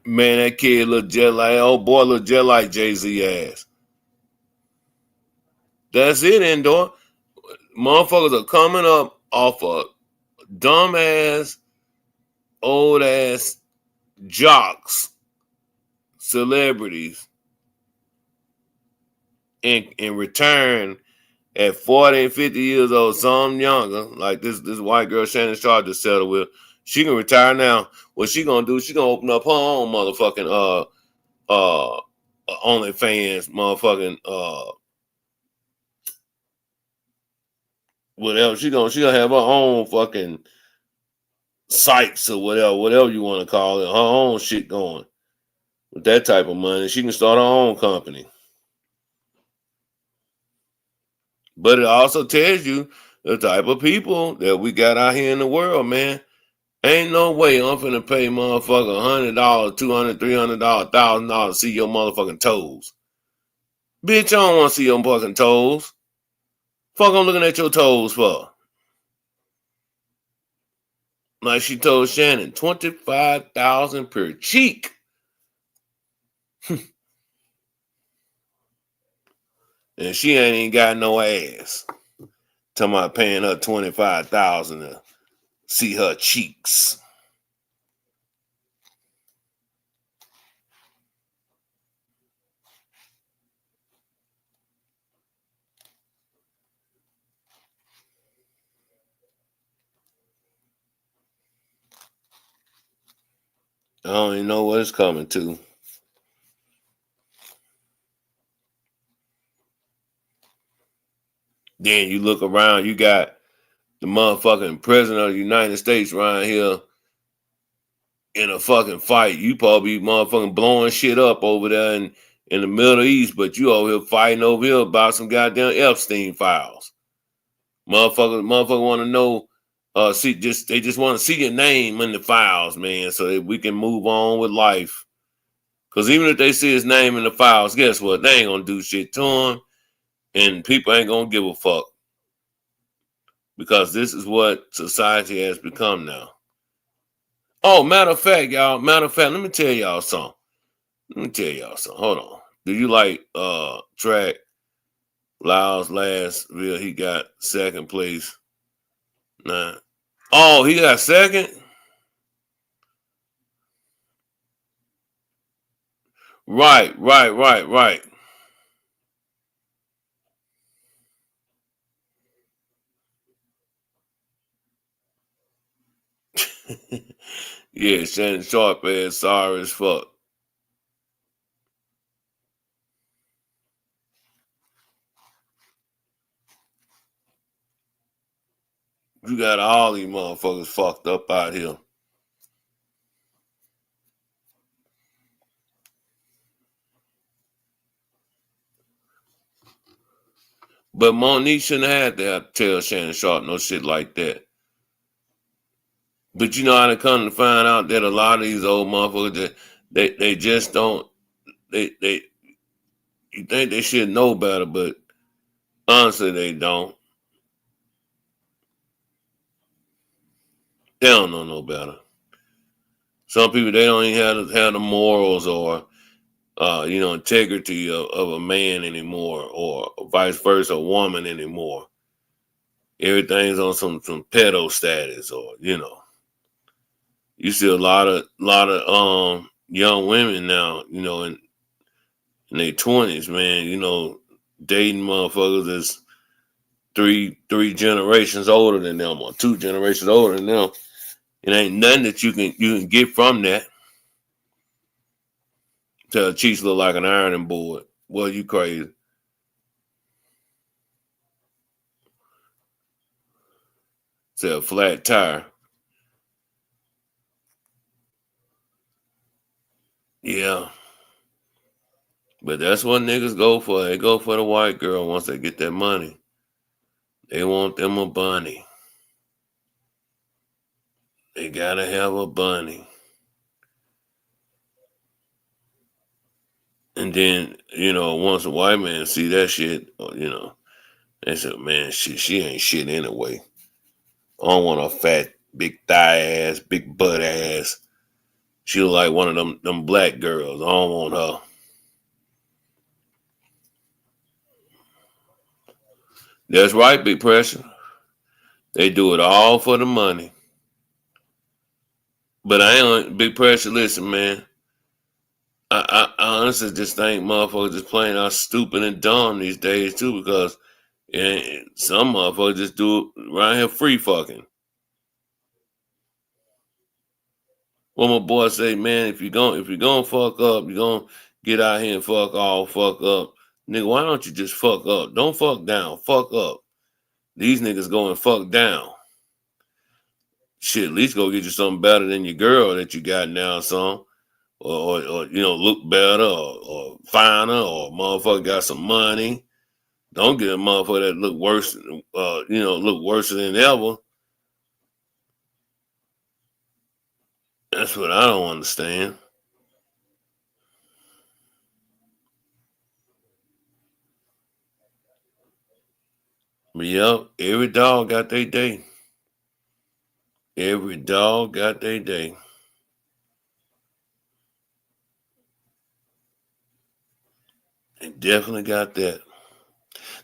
Man, that kid look just like old boy look just like Jay-Z ass. That's it, Indoor. Motherfuckers are coming up off of dumbass, old ass jocks, celebrities, in return at 40 and 50 years old, some younger, like this white girl Shannon Sharp just settled with. She can retire now. What she gonna do? She gonna open up her own motherfucking OnlyFans, motherfucking whatever. She gonna have her own fucking sites or whatever you want to call it, her own shit going. With that type of money, she can start her own company. But it also tells you the type of people that we got out here in the world, man. Ain't no way I'm finna pay motherfucker $100, $200, $300, $1,000 to see your motherfucking toes. Bitch, I don't want to see your fucking toes. Fuck, I'm looking at your toes for. Like she told Shannon, 25,000 per cheek. And she ain't even got no ass. Talking about paying her 25,000 to see her cheeks. I don't even know what it's coming to. Then you look around, you got the motherfucking president of the United States around here in a fucking fight. You probably motherfucking blowing shit up over there in the Middle East, but you over here fighting over here about some goddamn Epstein files. Motherfucker want to know, they just want to see your name in the files, man, so that we can move on with life. Because even if they see his name in the files, guess what? They ain't gonna do shit to him, and people ain't gonna give a fuck. Because this is what society has become now. Oh, matter of fact, let me tell y'all something. Hold on. Do you like track Lyles last real? He got second place. Nah. Oh, he got second? Right. Yeah, Shannon Sharp ass sorry as fuck. You got all these motherfuckers fucked up out here. But Monique shouldn't have to tell Shannon Sharp no shit like that. But you know how to come to find out that a lot of these old motherfuckers, they just don't, you think they should know better, but honestly they don't. They don't know no better. Some people, they don't even have the morals or integrity of a man anymore, or vice versa, a woman anymore. Everything's on some pedo status, or you see a lot of young women now, in their 20s, man, dating motherfuckers that's three generations older than them, or 2 generations older than them. It ain't nothing that you can get from that. Tell a cheeks look like an ironing board. Well, you crazy. Say a flat tire. Yeah. But that's what niggas go for. They go for the white girl once they get that money. They want them a bunny. They gotta have a bunny. And then, once a white man see that shit, they say, man, she ain't shit anyway. I don't want a fat, big thigh ass, big butt ass. She look like one of them black girls. I don't want her. That's right, Big Pressure. They do it all for the money. But I ain't Big Pressure. Listen, man. I honestly just think motherfuckers just plain out stupid and dumb these days too, because some motherfuckers just do it around here free fucking. Well, my boy say, man, if you're gonna fuck up, you're gonna get out here and fuck up. Nigga, why don't you just fuck up? Don't fuck down, fuck up. These niggas going fuck down. Shit, at least go get you something better than your girl that you got now, son. Or look better, or finer, or motherfucker got some money. Don't get a motherfucker that look worse, look worse than ever. That's what I don't understand. But yep, every dog got their day. Every dog got their day. They definitely got that.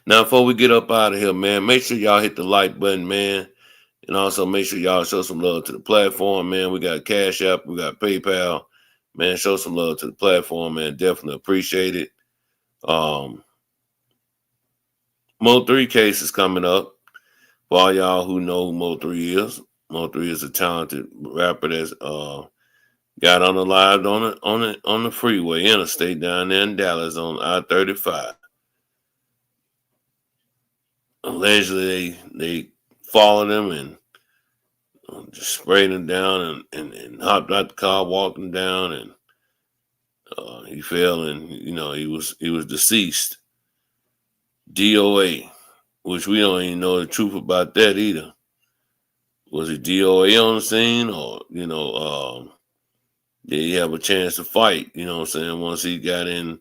Now, before we get up out of here, man, make sure y'all hit the like button, man. And also make sure y'all show some love to the platform, man. We got Cash App, we got PayPal. Man, show some love to the platform, man. Definitely appreciate it. Mo3 case is coming up. For all y'all who know who Mo3 is. Mo3 is a talented rapper that's got unalived on the freeway interstate down there in Dallas on I-35. Allegedly, they followed him and just sprayed him down and hopped out the car, walked him down, and he fell, and he was deceased. DOA, which we don't even know the truth about that either. Was it DOA on the scene, or did he have a chance to fight? You know what I'm saying? Once he got in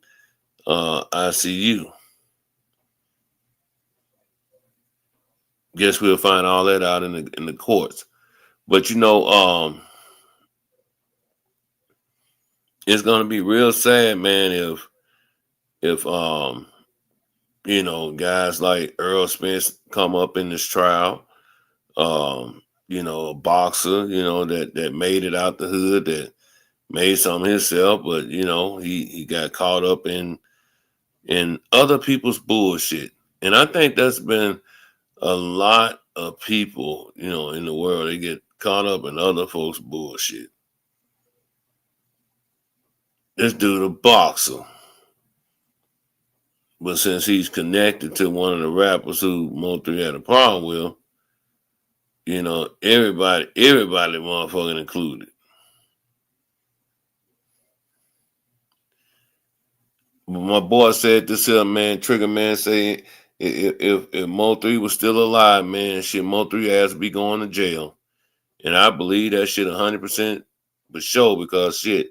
ICU. Guess we'll find all that out in the courts. But it's gonna be real sad, man, if guys like Earl Spence come up in this trial. A boxer, that made it out the hood, that made something himself, but he got caught up in other people's bullshit. And I think that's been a lot of people, in the world. They get caught up in other folks' bullshit. This dude a boxer. But since he's connected to one of the rappers who Mo3 had a problem with, everybody motherfucking included. But my boy said this here, man, Trigger Man, say if Mo3 was still alive, man, shit, Mo3 has to be going to jail. And I believe that shit 100% for sure, because shit,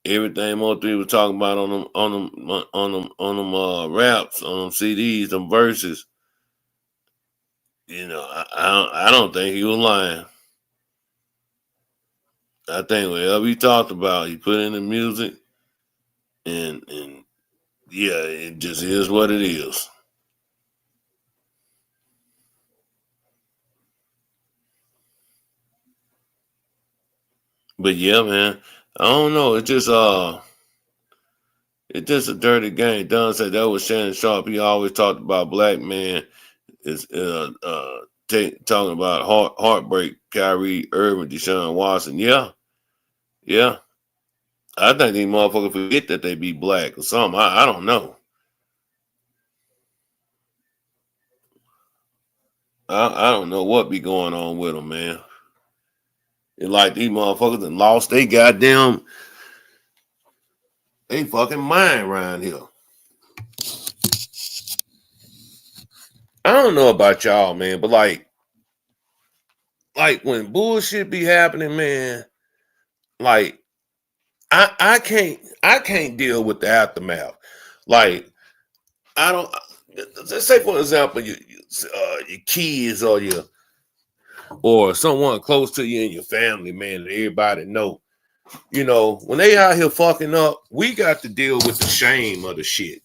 everything Mo3 was talking about on them raps, on them CDs, them verses, I don't think he was lying. I think whatever he talked about, he put in the music, and yeah, it just is what it is. But yeah, man, I don't know. It's just a dirty game. Don said that was Shannon Sharp. He always talked about black man is talking about heartbreak. Kyrie Irving, Deshaun Watson. Yeah. I think these motherfuckers forget that they be black or something. I don't know. I don't know what be going on with them, man. It's like these motherfuckers done lost they fucking mind around here. I don't know about y'all, man, but like when bullshit be happening, man, like I can't deal with the aftermath. Like I don't. Let's say for example, your kids or someone close to you in your family, man, that everybody know. You know, when they out here fucking up, we got to deal with the shame of the shit.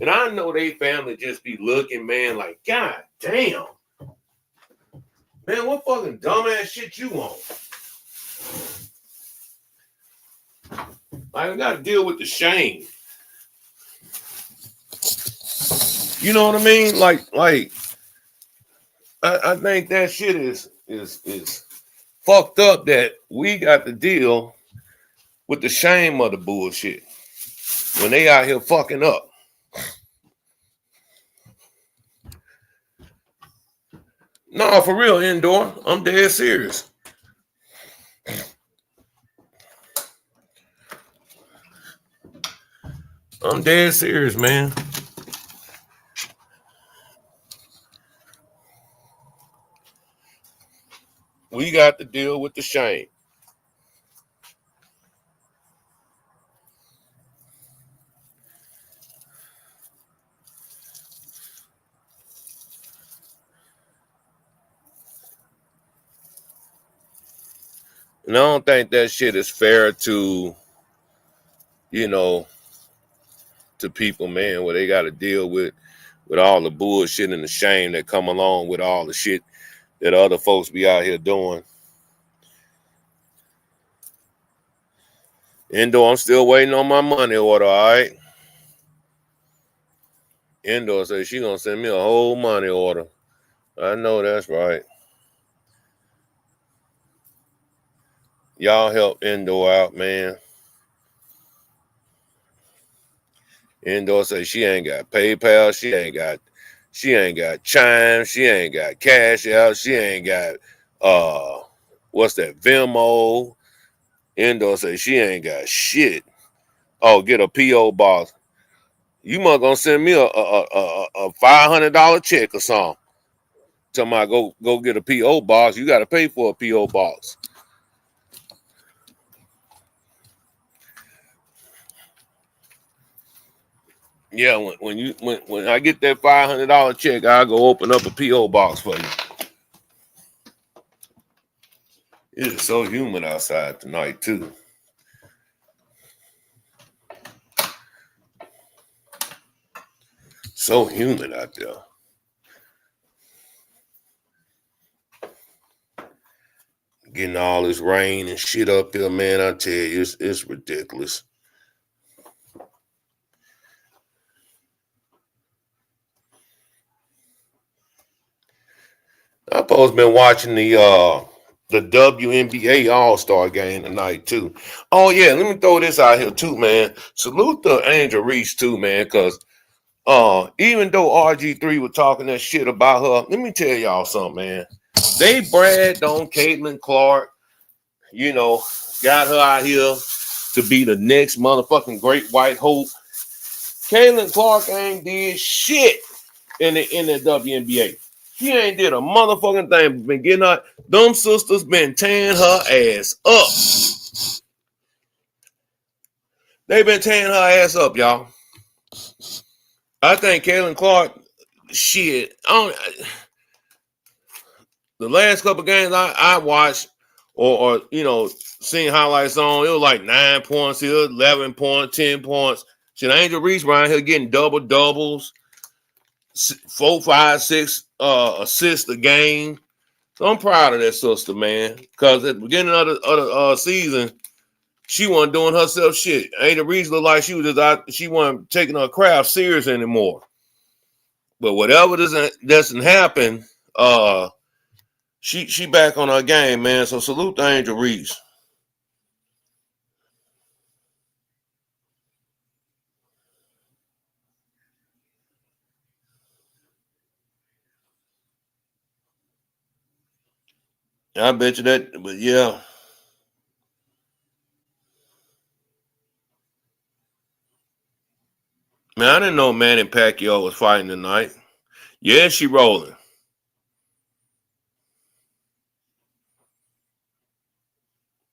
And I know they family just be looking, man, like, God damn. Man, what fucking dumbass shit you on? Like, I got to deal with the shame. You know what I mean? Like, I think that shit is fucked up that we got to deal with the shame of the bullshit when they out here fucking up. No, for real, Indoor. I'm dead serious. I'm dead serious, man. We got to deal with the shame. And I don't think that shit is fair to, to people, man, where they got to deal with all the bullshit and the shame that come along with all the shit that other folks be out here doing. Indoor, I'm still waiting on my money order, all right? Indoor says she gonna send me a whole money order. I know that's right. Y'all help Indoor out, man. Indoor says she ain't got PayPal, she ain't got Chime, she ain't got Cash Out, she ain't got what's that, Venmo. Indoor says she ain't got shit. Oh, get a P.O. box. You must gonna send me a $500 check or something. Tell me go get a P.O. box. You gotta pay for a P.O. box. Yeah, when I get that $500 check, I'll go open up a P.O. box for you. It is so humid outside tonight, too. So humid out there. Getting all this rain and shit up here, man, I tell you, it's ridiculous. I've supposed been watching the WNBA All-Star game tonight, too. Oh, yeah, let me throw this out here, too, man. Salute to Angel Reese, too, man, because even though RG3 was talking that shit about her, let me tell y'all something, man. They bragged on Caitlin Clark, got her out here to be the next motherfucking great white hope. Caitlin Clark ain't did shit in the WNBA. She ain't did a motherfucking thing. Been getting her, them sisters been tearing her ass up. They been tearing her ass up, y'all. I think Caitlin Clark, shit, the last couple games I watched, or seeing highlights on. It was like 9 points here, 11 points, 10 points. Shit, Angel Reese around here getting doubles, 4, 5, 6 assists a game. So I'm proud of that sister, man. Because at the beginning of the season, she wasn't doing herself shit. Angel Reese looked like she was just out. She wasn't taking her craft serious anymore. But whatever doesn't happen, she back on her game, man. So salute to Angel Reese. I bet you that, but yeah. Man, I didn't know Manny Pacquiao was fighting tonight. Yeah, she rolling.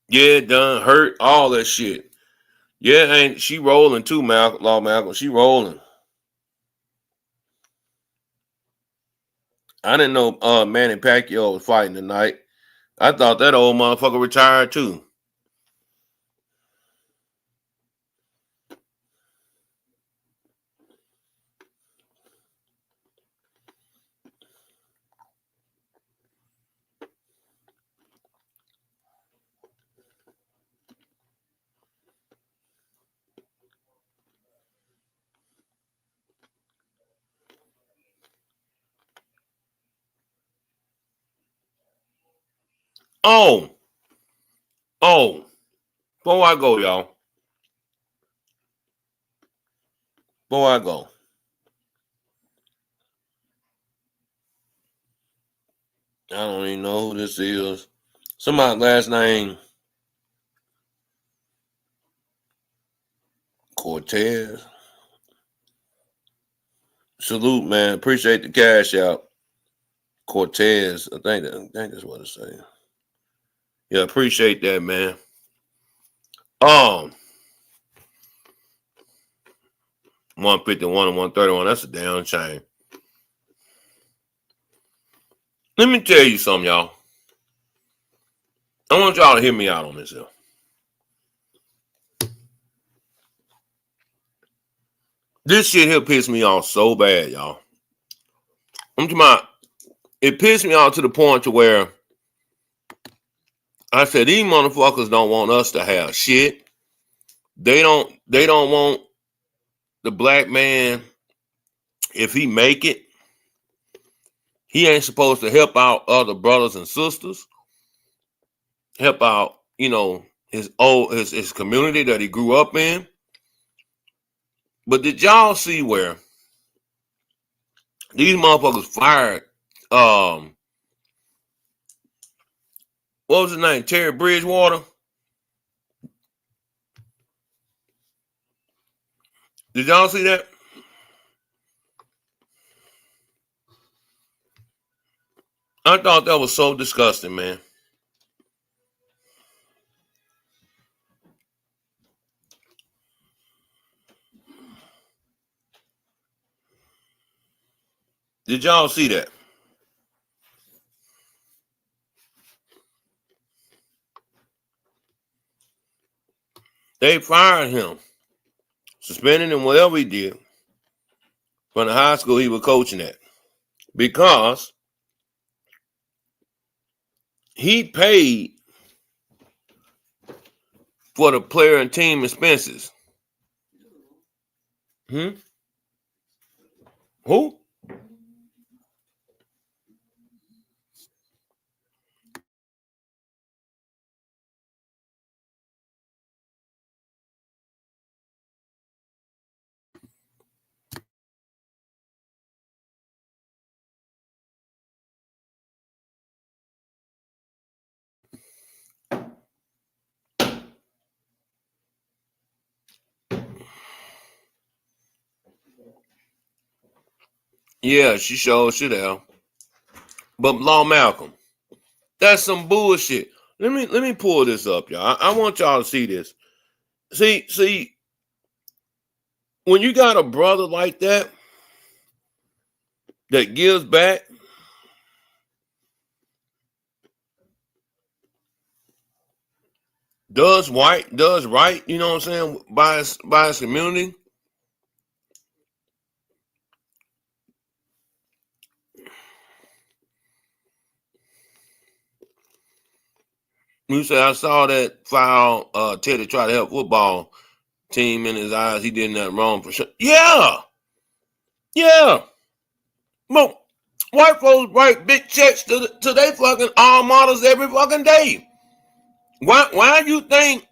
Yeah, done, hurt, all that shit. Yeah, ain't she rolling too, Malcolm? She rolling. I didn't know Manny Pacquiao was fighting tonight. I thought that old motherfucker retired too. Oh, before I go, y'all. Before I go. I don't even know who this is. Somebody last name Cortez. Salute, man. Appreciate the cash out. Cortez. I think that's what it say. Yeah, appreciate that, man. 151 and 131. That's a down chain. Let me tell you something, y'all. I want y'all to hear me out on this here. This shit here pissed me off so bad, y'all. I'm talking about, it pissed me off to the point to where I said these motherfuckers don't want us to have shit. They don't want the black man, if he make it, he ain't supposed to help out other brothers and sisters, help out, his community that he grew up in. But did y'all see where these motherfuckers fired what was his name? Terry Bridgewater? Did y'all see that? I thought that was so disgusting, man. Did y'all see that? They fired him, suspended him, whatever he did, from the high school he was coaching at, because he paid for the player and team expenses. Who? Yeah, she sure should have. But Law Malcolm, that's some bullshit. Let me pull this up, y'all. I want y'all to see this. See, when you got a brother like that gives back, does right, you know what I'm saying, by his community. You say I saw that foul Teddy try to help football team in his eyes. He did nothing wrong for sure. Yeah. Well, white folks write big checks to they fucking alma maters every fucking day. Why you think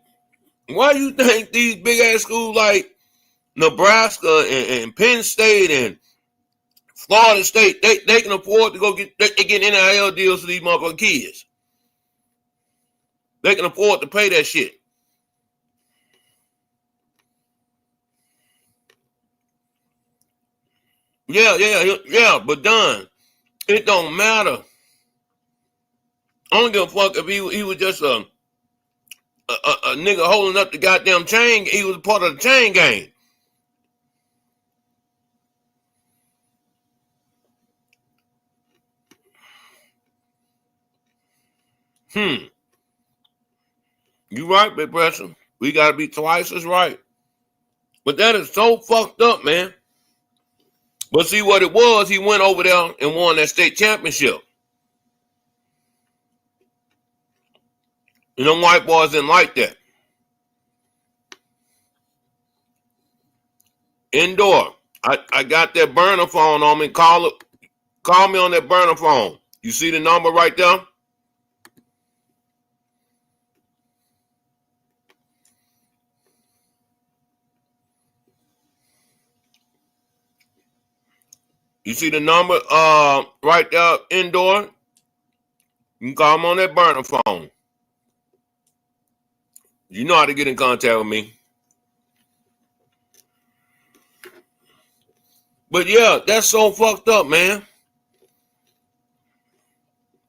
these big ass schools like Nebraska and Penn State and Florida State, they can afford to go get NIL deals for these motherfucking kids. They can afford to pay that shit. Yeah, but done. It don't matter. I don't give a fuck if he was just a nigga holding up the goddamn chain. He was part of the chain gang. You right, Big Pressure. We gotta be twice as right. But that is so fucked up, man. But see what it was, he went over there and won that state championship. And them white boys didn't like that. Indoor. I got that burner phone on me. Call me on that burner phone. You see the number right there? You see the number right there indoor? You can call me on that burner phone. You know how to get in contact with me. But yeah, that's so fucked up, man.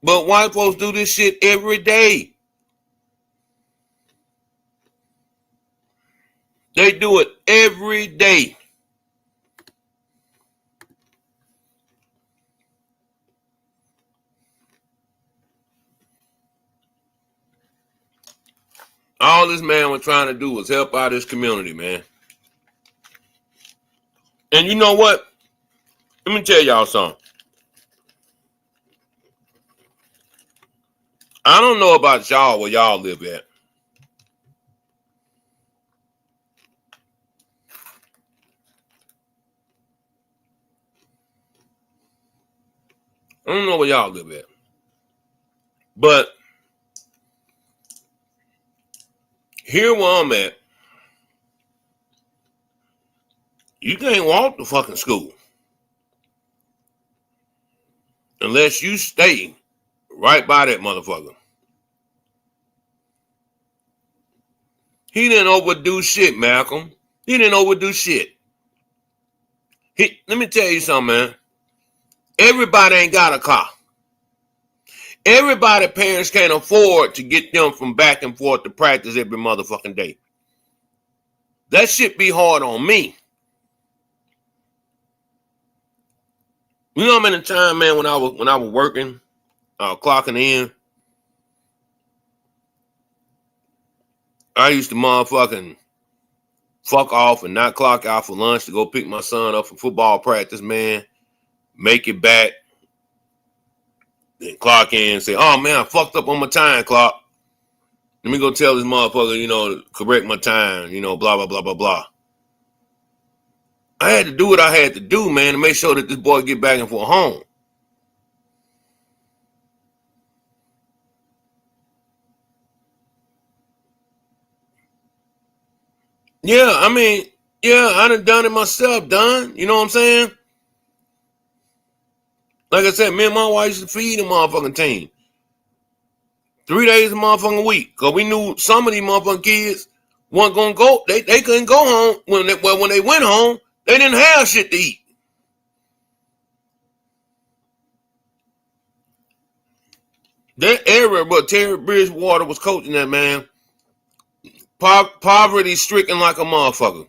But white folks do this shit every day. They do it every day. All this man was trying to do was help out his community, man. And you know what? Let me tell y'all something. I don't know about y'all where y'all live at. I don't know where y'all live at. But here where I'm at, you can't walk to fucking school unless you stay right by that motherfucker. He didn't overdo shit, Malcolm. He didn't overdo shit. Let me tell you something, man. Everybody ain't got a car. Everybody parents can't afford to get them from back and forth to practice every motherfucking day. That shit be hard on me. You know how many times, man, when I was working, clocking in, I used to motherfucking fuck off and not clock out for lunch to go pick my son up from football practice, man. Make it back. Then clock in and say, oh, man, I fucked up on my time clock. Let me go tell this motherfucker, to correct my time, blah, blah, blah, blah, blah. I had to do what I had to do, man, to make sure that this boy get back and forth home. Yeah, I done done it myself, done. You know what I'm saying? Like I said, me and my wife used to feed the motherfucking team. 3 days a motherfucking week. Because we knew some of these motherfucking kids weren't going to go. They couldn't go home. When they went home, they didn't have shit to eat. That area, but Terry Bridgewater was coaching that, man. Poverty stricken like a motherfucker.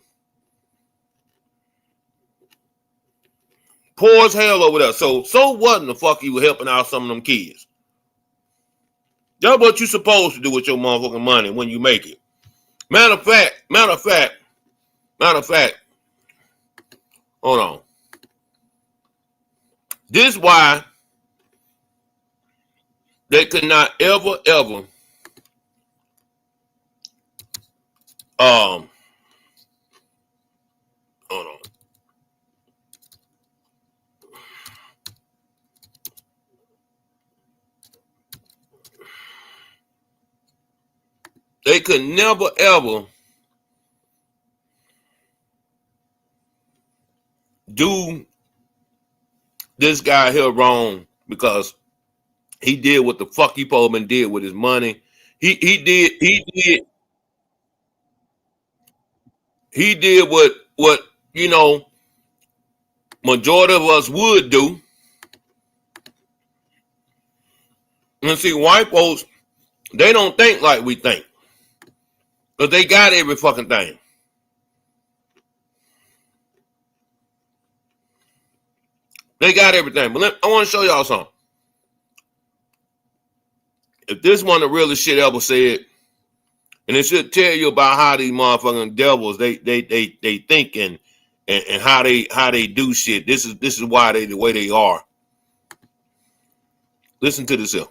Poor as hell over there. So what in the fuck you were helping out some of them kids? That's what you're supposed to do with your motherfucking money when you make it. Matter of fact, hold on. This is why they could not ever, hold on. They could never, ever do this guy here wrong because he did what the fuck he supposed to did with his money. He did what you know majority of us would do. And see, white folks, they don't think like we think. But they got every fucking thing. They got everything. But I want to show y'all something. If this one the realest shit ever said, and it should tell you about how these motherfucking devils they think and how they do shit. This is why they the way they are. Listen to this here.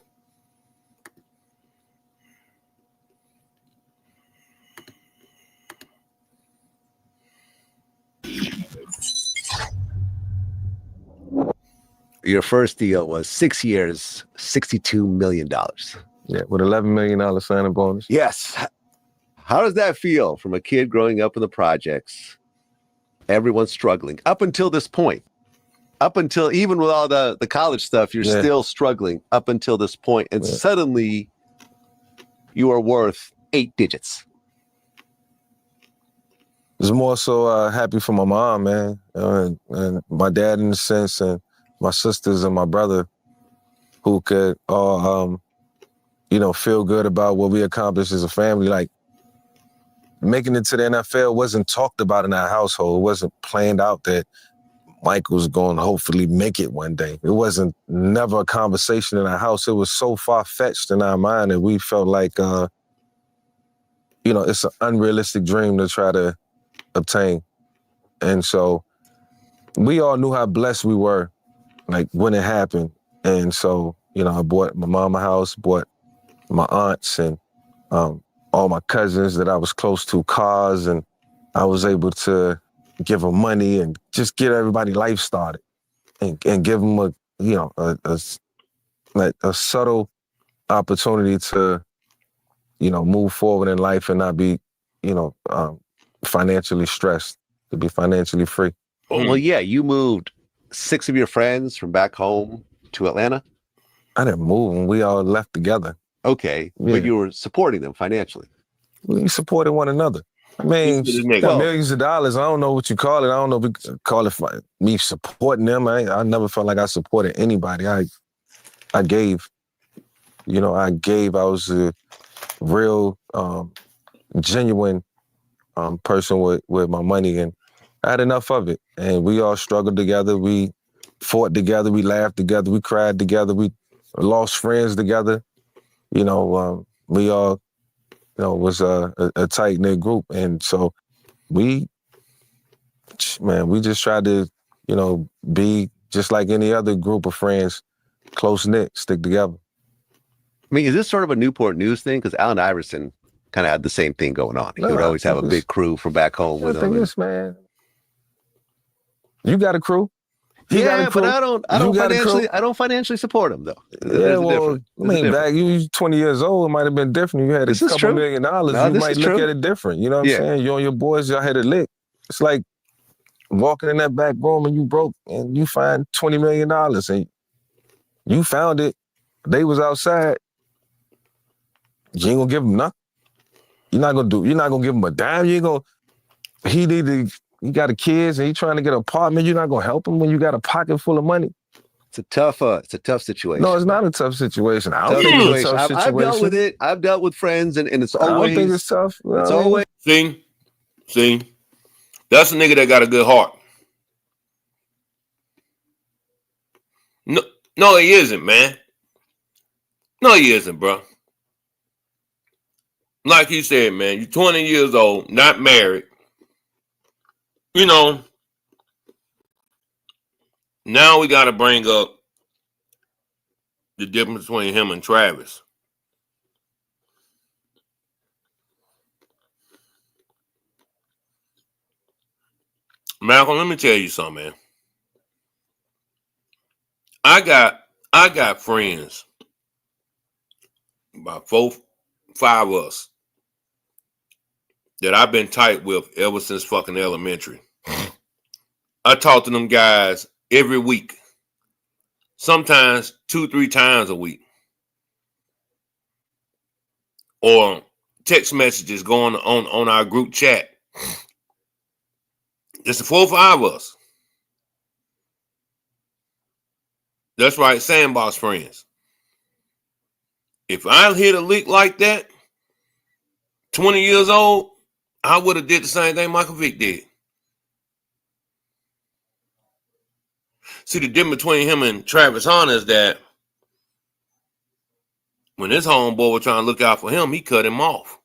Your first deal was 6 years, $62 million. Yeah, with $11 million signing bonus. Yes. How does that feel from a kid growing up in the projects? Everyone's struggling up until this point. Up until even with all the college stuff, you're still struggling up until this point. And suddenly you are worth 8 digits. It's more so happy for my mom, man, and my dad in a sense, and my sisters and my brother who could all, feel good about what we accomplished as a family. Like, making it to the NFL wasn't talked about in our household. It wasn't planned out that Mike was going to hopefully make it one day. It wasn't never a conversation in our house. It was so far-fetched in our mind that we felt like, it's an unrealistic dream to try to obtain. And so we all knew how blessed we were, like, when it happened. And so, I bought my mom a house, bought my aunts and all my cousins that I was close to cars, and I was able to give them money and just get everybody life started and give them a subtle opportunity to, move forward in life and not be, financially stressed, to be financially free. Well, yeah, you moved 6 of your friends from back home to Atlanta. I didn't move them. We all left together. Okay, Yeah. but you were supporting them financially. We supported one another. I mean, millions of dollars. I don't know what you call it. I don't know if we call it me supporting them. I never felt like I supported anybody. I gave. I gave. I was a real, genuine person with my money, and I had enough of it. And we all struggled together. We fought together. We laughed together. We cried together. We lost friends together. We all, was a tight-knit group. And so we just tried to, be just like any other group of friends, close-knit, stick together. I mean, is this sort of a Newport News thing? Because Allen Iverson kind of had the same thing going on. He would always have a big crew from back home with him. Man, you got a crew. Yeah, but I don't financially support him though. Yeah, well, back you 20 years old, it might have been different. You had a couple $1 million. You might look at it different. You know what I'm saying? You and your boys, y'all had it lit. It's like walking in that back room and you broke and you find $20 million and you found it. They was outside. You ain't gonna give them nothing. You're not gonna give him a dime. You got a kids and he trying to get an apartment. You're not gonna help him when you got a pocket full of money. It's a tough situation. No, it's not a tough situation. I don't think it's a tough situation. I've dealt with it. I've dealt with friends, and it's always. I don't think it's tough. It's always. See, that's a nigga that got a good heart. No, he isn't, man. No, he isn't, bro. like you said, man, you're 20 years old, not married. You know, now we got to bring up the difference between him and Travis. Malcolm, let me tell you something, man. I got friends, about 4, 5 of us, that I've been tight with ever since fucking elementary. I talk to them guys every week, sometimes 2, 3 times a week, or text messages going on our group chat. It's the 4 or 5 of us. That's right, Sandbox friends. If I hit a lick like that, 20 years old, I would have did the same thing Michael Vick did. See, the difference between him and Travis Hunter is that when his homeboy was trying to look out for him, he cut him off.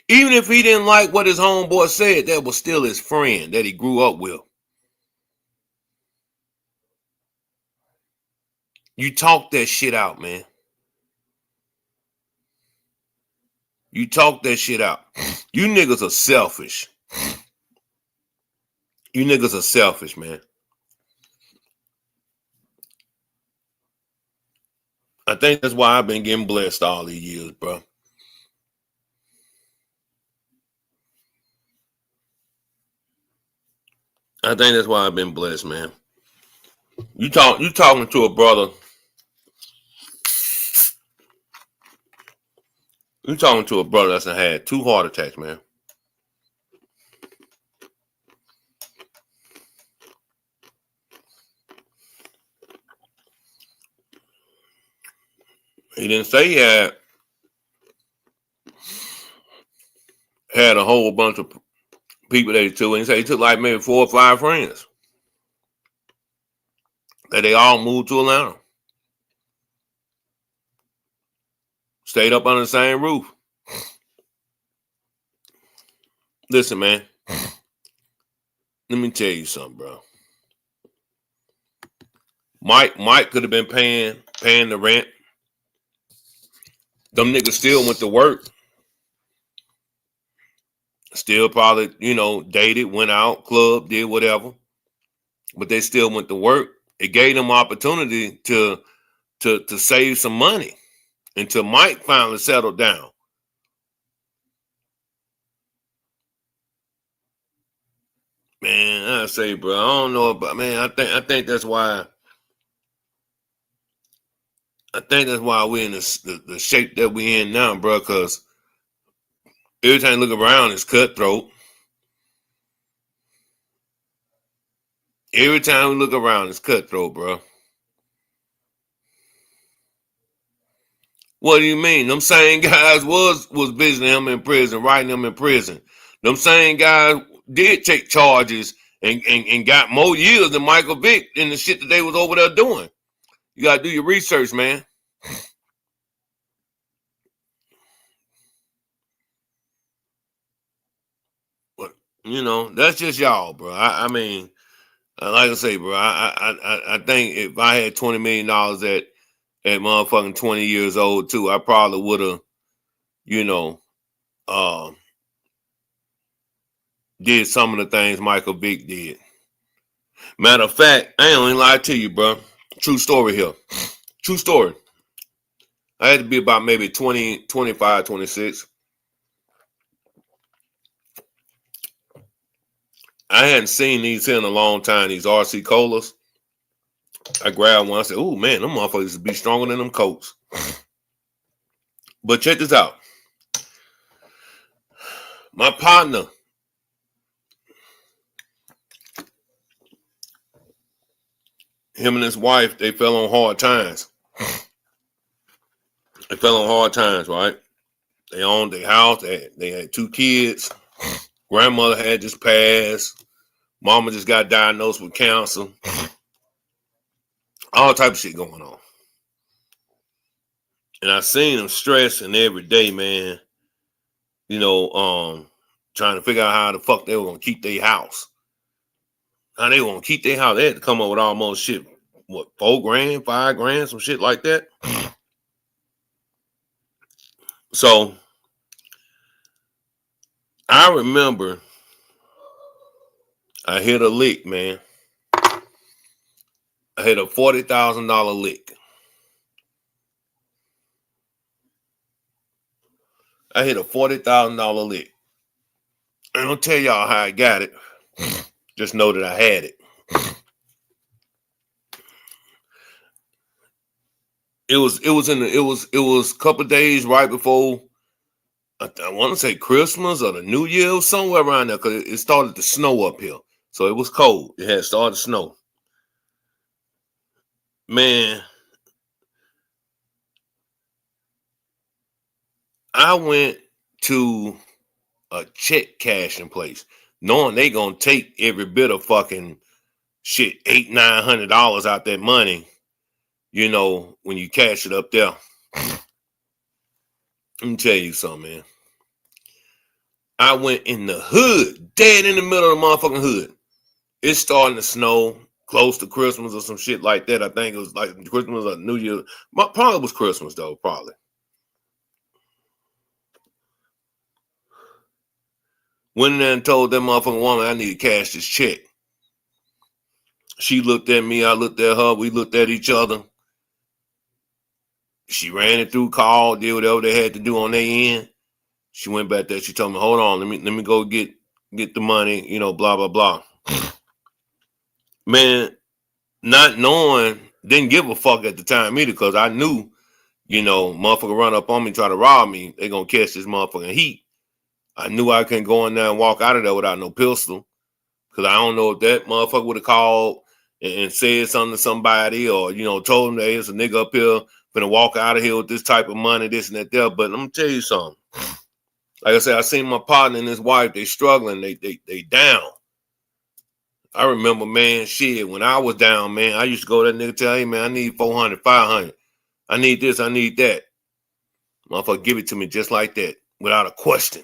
Even if he didn't like what his homeboy said, that was still his friend that he grew up with. You talk that shit out, man. You talk that shit out. You niggas are selfish. You niggas are selfish, man. I think that's why I've been getting blessed all these years, bro. I think that's why I've been blessed, man. You talking to a brother. You talking to a brother that's had 2 heart attacks, man. He didn't say he had a whole bunch of people that he took. He said he took like maybe 4 or 5 friends. That they all moved to Atlanta. Stayed up under the same roof. Listen, man. Let me tell you something, bro. Mike could have been paying the rent. Them niggas still went to work. Still probably, dated, went out, club, did whatever. But they still went to work. It gave them opportunity to save some money until Mike finally settled down. Man, I say, bro, I don't know about, man. I think that's why. I think that's why we're in the shape that we're in now, bro. Because every time you look around, it's cutthroat. Every time we look around, it's cutthroat, bro. What do you mean? Them same guys was visiting him in prison, writing him in prison. Them same guys did take charges and got more years than Michael Vick in the shit that they was over there doing. You gotta do your research, man. But that's just y'all, bro. I mean, like I say, bro, I think if I had $20 million at motherfucking 20 years old too, I probably would have, did some of the things Michael Vick did. Matter of fact, I ain't gonna lie to you, bro. True story here. True story. I had to be about maybe 20, 25, 26. I hadn't seen these here in a long time, these RC Colas. I grabbed one. I said, "Oh, man, them motherfuckers would be stronger than them Cokes." But check this out. My partner, him and his wife, they fell on hard times. They fell on hard times, right? They owned their house. They had 2 kids. Grandmother had just passed. Mama just got diagnosed with cancer. All type of shit going on. And I seen them stressing every day, man. You know, trying to figure out how the fuck they were gonna keep their house. How they gonna keep their house? They had to come up with almost shit, what, $4,000, $5,000, some shit like that. So I remember I hit a lick, man. I hit a $40,000 lick. I hit a $40,000 lick. I don't tell y'all how I got it. Just know that I had it. It was a couple of days right before I want to say Christmas or the New Year, somewhere around there, because it started to snow up here. So it was cold. It had started to snow. Man, I went to a check cashing place, knowing they gonna take every bit of fucking shit, $800-900 out that money, you know, when you cash it up there. Let me tell you something, man. I went in the hood, dead in the middle of the motherfucking hood. It's starting to snow, close to Christmas or some shit like that. I think it was like Christmas or New Year. Probably was Christmas though, probably. Went in there and told that motherfucking woman I need to cash this check. She looked at me, I looked at her, we looked at each other. She ran it through, called, did whatever they had to do on their end. She went back there, she told me, hold on, let me go get the money, you know, blah, blah, blah. Man, not knowing, didn't give a fuck at the time either, because I knew, you know, motherfucker run up on me, try to rob me, they gonna catch this motherfucking heat. I knew I couldn't go in there and walk out of there without no pistol, because I don't know if that motherfucker would have called and said something to somebody, or, you know, told them that there's a nigga up here gonna walk out of here with this type of money, this and that there. But let me tell you something. Like I said, I seen my partner and his wife, they struggling, they down. I remember, man, shit, when I was down, man, I used to go to that nigga, tell, hey, man, I need 400, 500. I need this, I need that. Motherfucker, give it to me just like that, without a question.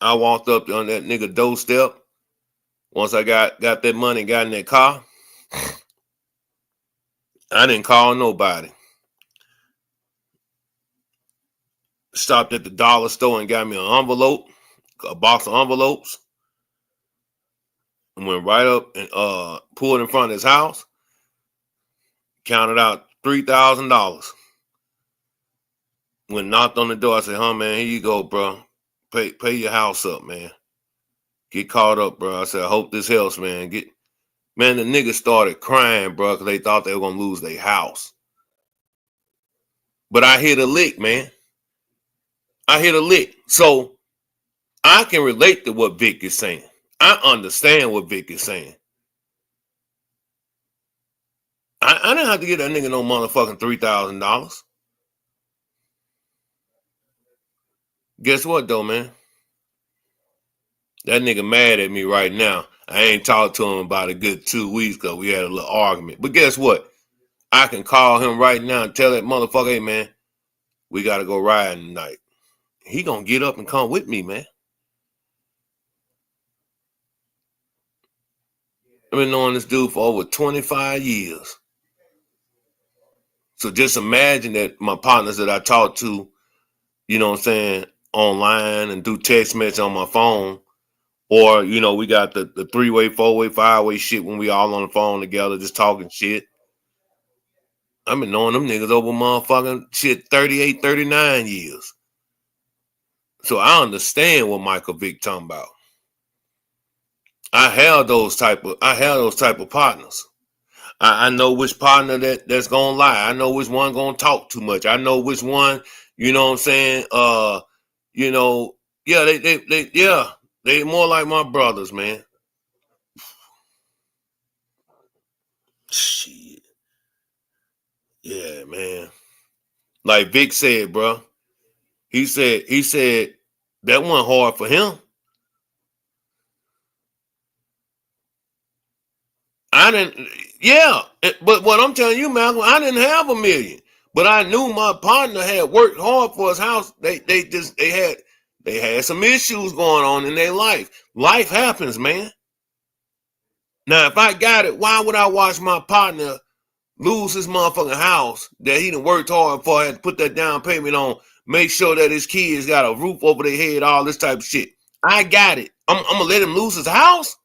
I walked up on that nigga doorstep. Once I got that money, got in that car, I didn't call nobody. Stopped at the dollar store and got me an envelope, a box of envelopes. And went right up and pulled in front of his house. Counted out $3,000. When knocked on the door, I said, huh, man, here you go, bro. Pay your house up, man. Get caught up, bro. I said, I hope this helps, man. Man, the niggas started crying, bro, because they thought they were going to lose their house. But I hit a lick, man. I hit a lick. So I can relate to what Vic is saying. I understand what Vic is saying. I didn't have to get that nigga no motherfucking $3,000. Guess what, though, man? That nigga mad at me right now. I ain't talked to him about a good 2 weeks because we had a little argument. But guess what? I can call him right now and tell that motherfucker, hey, man, we got to go riding tonight. He going to get up and come with me, man. I've been knowing this dude for over 25 years. So just imagine that my partners that I talk to, you know what I'm saying, online and do text message on my phone, or, you know, we got the 3-way, 4-way, 5-way shit when we all on the phone together just talking shit. I've been knowing them niggas over motherfucking shit 38, 39 years. So I understand what Michael Vick talking about. I have those type of partners. I know which partner that's gonna lie. I know which one gonna talk too much. I know which one, you know what I'm saying? You know, yeah, they more like my brothers, man. Shit. Yeah, man. Like Vic said, bro. He said that wasn't hard for him. I didn't. Yeah, but what I'm telling you, Malcolm, I didn't have $1 million, but I knew my partner had worked hard for his house. They had some issues going on in their life. Life happens, man. Now, if I got it, why would I watch my partner lose his motherfucking house that he done worked hard for, had to put that down payment on, make sure that his kids got a roof over their head, all this type of shit? I got it. I'm gonna let him lose his house?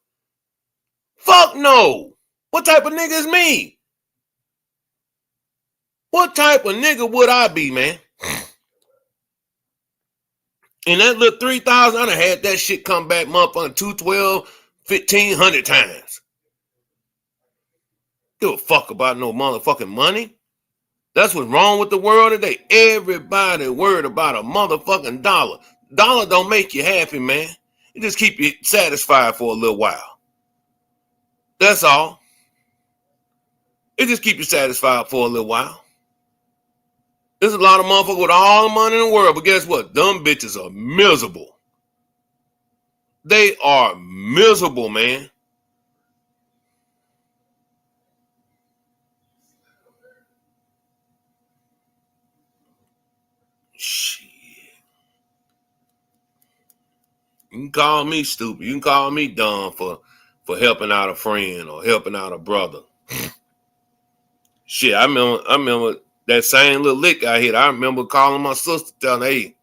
Fuck no. What type of nigga is me? What type of nigga would I be, man? And that little 3,000, I done had that shit come back motherfucking 212, 1,500 times. Give a fuck about no motherfucking money. That's what's wrong with the world today. Everybody worried about a motherfucking dollar. Dollar don't make you happy, man. It just keep you satisfied for a little while. That's all. It just keep you satisfied for a little while. There's a lot of motherfuckers with all the money in the world, but guess what? Dumb bitches are miserable. They are miserable, man. Shit. You can call me stupid. You can call me dumb for helping out a friend or helping out a brother. Shit, I remember that same little lick I hit. I remember calling my sister, telling her, hey,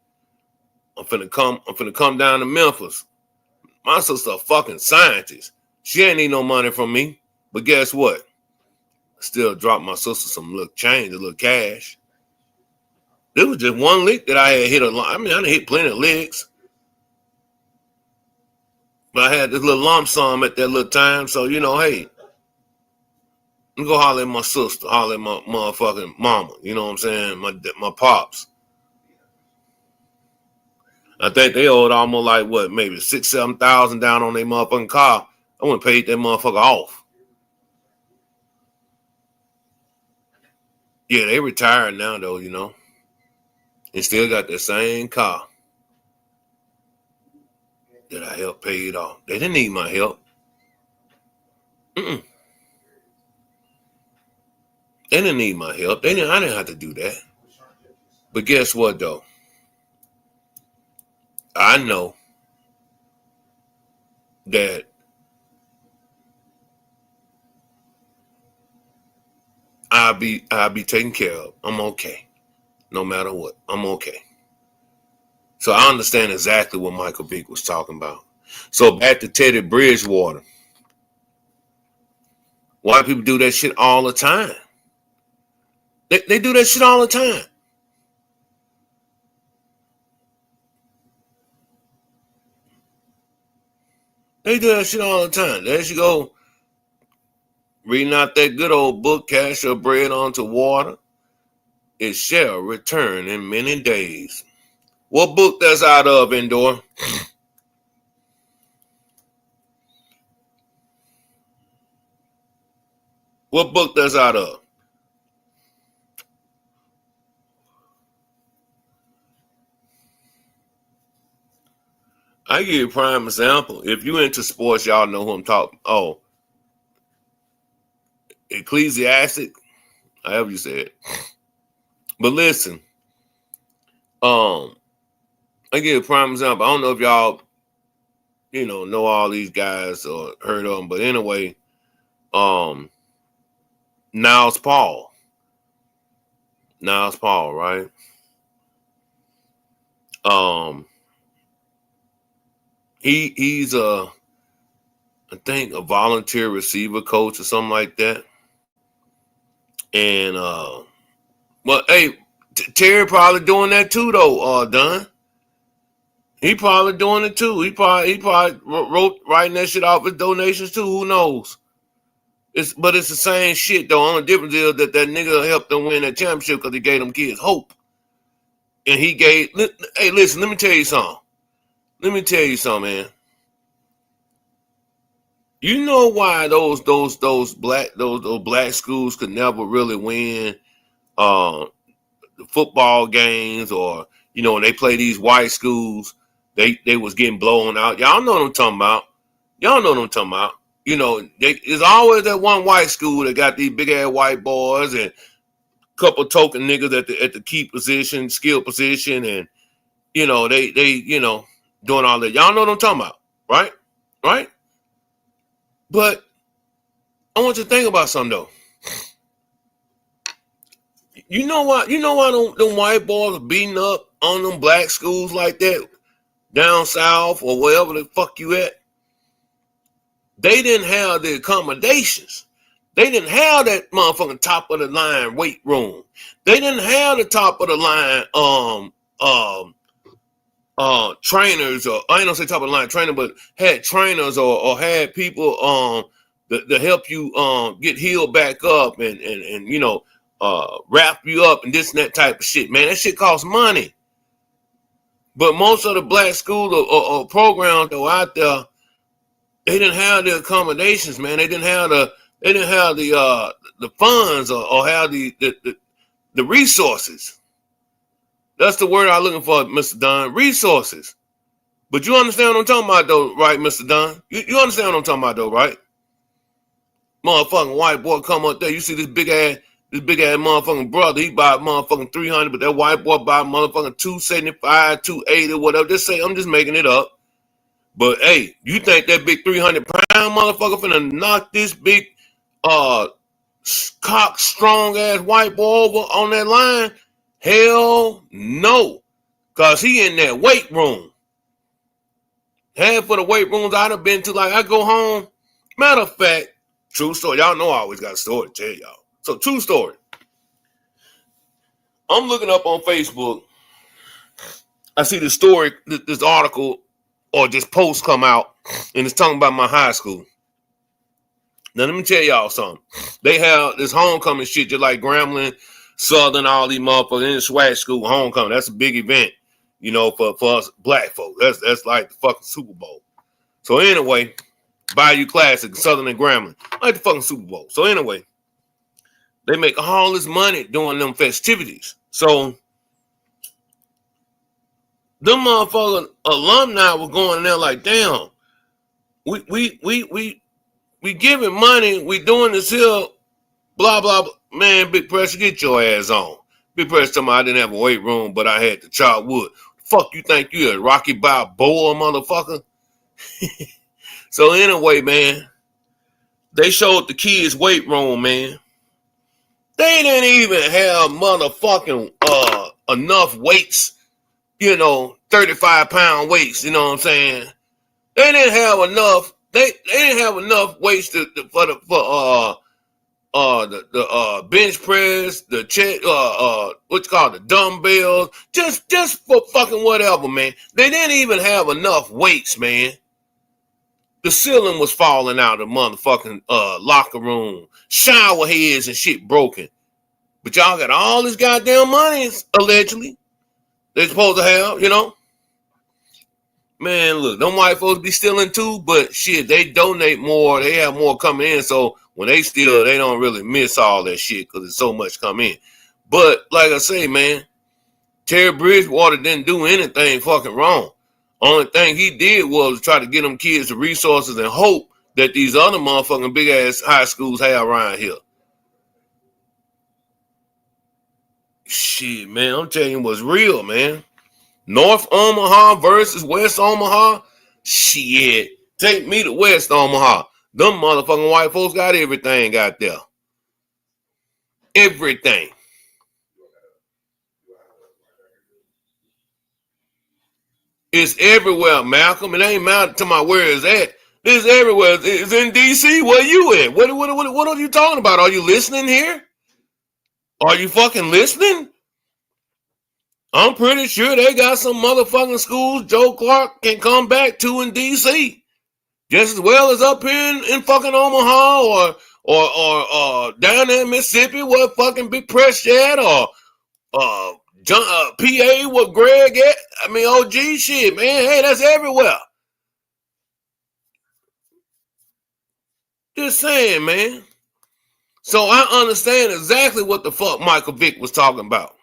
I'm finna come down to Memphis. My sister a fucking scientist. She ain't need no money from me. But guess what? I still dropped my sister some little change, a little cash. This was just one lick that I had hit a lot. I mean, I done hit plenty of licks. But I had this little lump sum at that little time. So, you know, hey, I'm go holler at my sister, holler at my motherfucking mama. You know what I'm saying? My pops. I think they owed almost like what, maybe $6,000-7,000 down on their motherfucking car. I wouldn't pay that motherfucker off. Yeah, they retired now though, you know. And still got the same car that I helped pay it off. They didn't need my help. They didn't need my help. I didn't have to do that. But guess what though? I know that I'll be taken care of. I'm okay. No matter what. I'm okay. So I understand exactly what Michael Vick was talking about. So back to Teddy Bridgewater. White people do that shit all the time. They do that shit all the time. They do that shit all the time. There you go, reading out that good old book, Cast Your Bread Onto Water. It shall return in many days. What book that's out of, Endor? What book that's out of? I give you a prime example. If you into sports, y'all know who I'm talking. Oh, Ecclesiastic, however you say it. But listen, I give you a prime example. I don't know if y'all, know all these guys or heard of them, but anyway, Niles Paul, right? He's I think a volunteer receiver coach or something like that. And well, hey, Terry probably doing that too though, Don. He probably doing it too. He probably writing that shit off as donations too. Who knows? But it's the same shit though. Only difference is that nigga helped them win that championship because he gave them kids hope. And he gave. Hey, listen. Let me tell you something, man. You know why those black schools could never really win the football games, or when they play these white schools, they was getting blown out. Y'all know what I'm talking about. you know, there's always that one white school that got these big ass white boys and a couple token niggas at the key position, skill position, and you know, they you know, doing all that. Y'all know what I'm talking about, right? Right? But I want you to think about something though. You know what? You know why them white boys are beating up on them black schools like that down south or wherever the fuck you at? They didn't have the accommodations. They didn't have that motherfucking top of the line weight room. They didn't have the top of the line trainers, or I ain't gonna say top of the line trainer, but had trainers or had people to help you get healed back up and you know wrap you up and this and that type of shit. Man, that shit costs money. But most of the black schools or programs that were out there, they didn't have the accommodations, man. They didn't have the funds or have the resources. That's the word I'm looking for, Mr. Don. Resources. But you understand what I'm talking about, though, right, Mr. Don? You understand what I'm talking about, though, right? Motherfucking white boy come up there. You see this big ass motherfucking brother. He buy motherfucking 300, but that white boy buy motherfucking 275, 280, whatever. Just say I'm just making it up. But hey, you think that big 300-pound motherfucker finna knock this big cock strong ass white boy over on that line? Hell no. Cause he in that weight room. Half of the weight rooms I'd have been to, like I go home. Matter of fact, true story. Y'all know I always got a story to tell y'all. So true story. I'm looking up on Facebook. I see the story, this article or this post come out, and it's talking about my high school. Now let me tell y'all something. They have this homecoming shit just like Grambling, Southern, all these motherfuckers in the SWAT school homecoming. That's a big event, you know, for us black folks. That's like the fucking Super Bowl. So anyway, Bayou Classic, Southern and Grambling, like the fucking Super Bowl. So anyway, they make all this money doing them festivities. So them motherfucking alumni were going there like, damn, we giving money, we doing this here, blah, blah, blah. Man, Big Pressure, get your ass on. Big Pressure told me I didn't have a weight room, but I had to chop wood. Fuck you think you a Rocky Balboa motherfucker? So anyway, man, they showed the kids weight room, man. They didn't even have motherfucking enough weights, you know, 35-pound weights, you know what I'm saying? They didn't have enough. They didn't have enough weights for the bench press, the check, what's called the dumbbells, just for fucking whatever, man. They didn't even have enough weights, man. The ceiling was falling out of the motherfucking locker room, shower heads and shit broken. But y'all got all this goddamn money, allegedly. They supposed to have, you know. Man, look, them white folks be stealing too, but shit, they donate more. They have more coming in, so when they steal, they don't really miss all that shit because there's so much come in. But like I say, man, Terry Bridgewater didn't do anything fucking wrong. Only thing he did was try to get them kids the resources and hope that these other motherfucking big-ass high schools have around here. Shit, man, I'm telling you what's real, man. North Omaha versus West Omaha. Shit. Take me to West Omaha. Them motherfucking white folks got everything out there. Everything. It's everywhere, Malcolm. It ain't matter to my where it's at. It's everywhere. It's in D.C. Where you at? What are you talking about? Are you listening here? Are you fucking listening? I'm pretty sure they got some motherfucking schools Joe Clark can come back to in D.C. just as well as up here in fucking Omaha or down there in Mississippi where fucking Big Press at or PA where Greg at. I mean, OG shit, man. Hey, that's everywhere. Just saying, man. So I understand exactly what the fuck Michael Vick was talking about.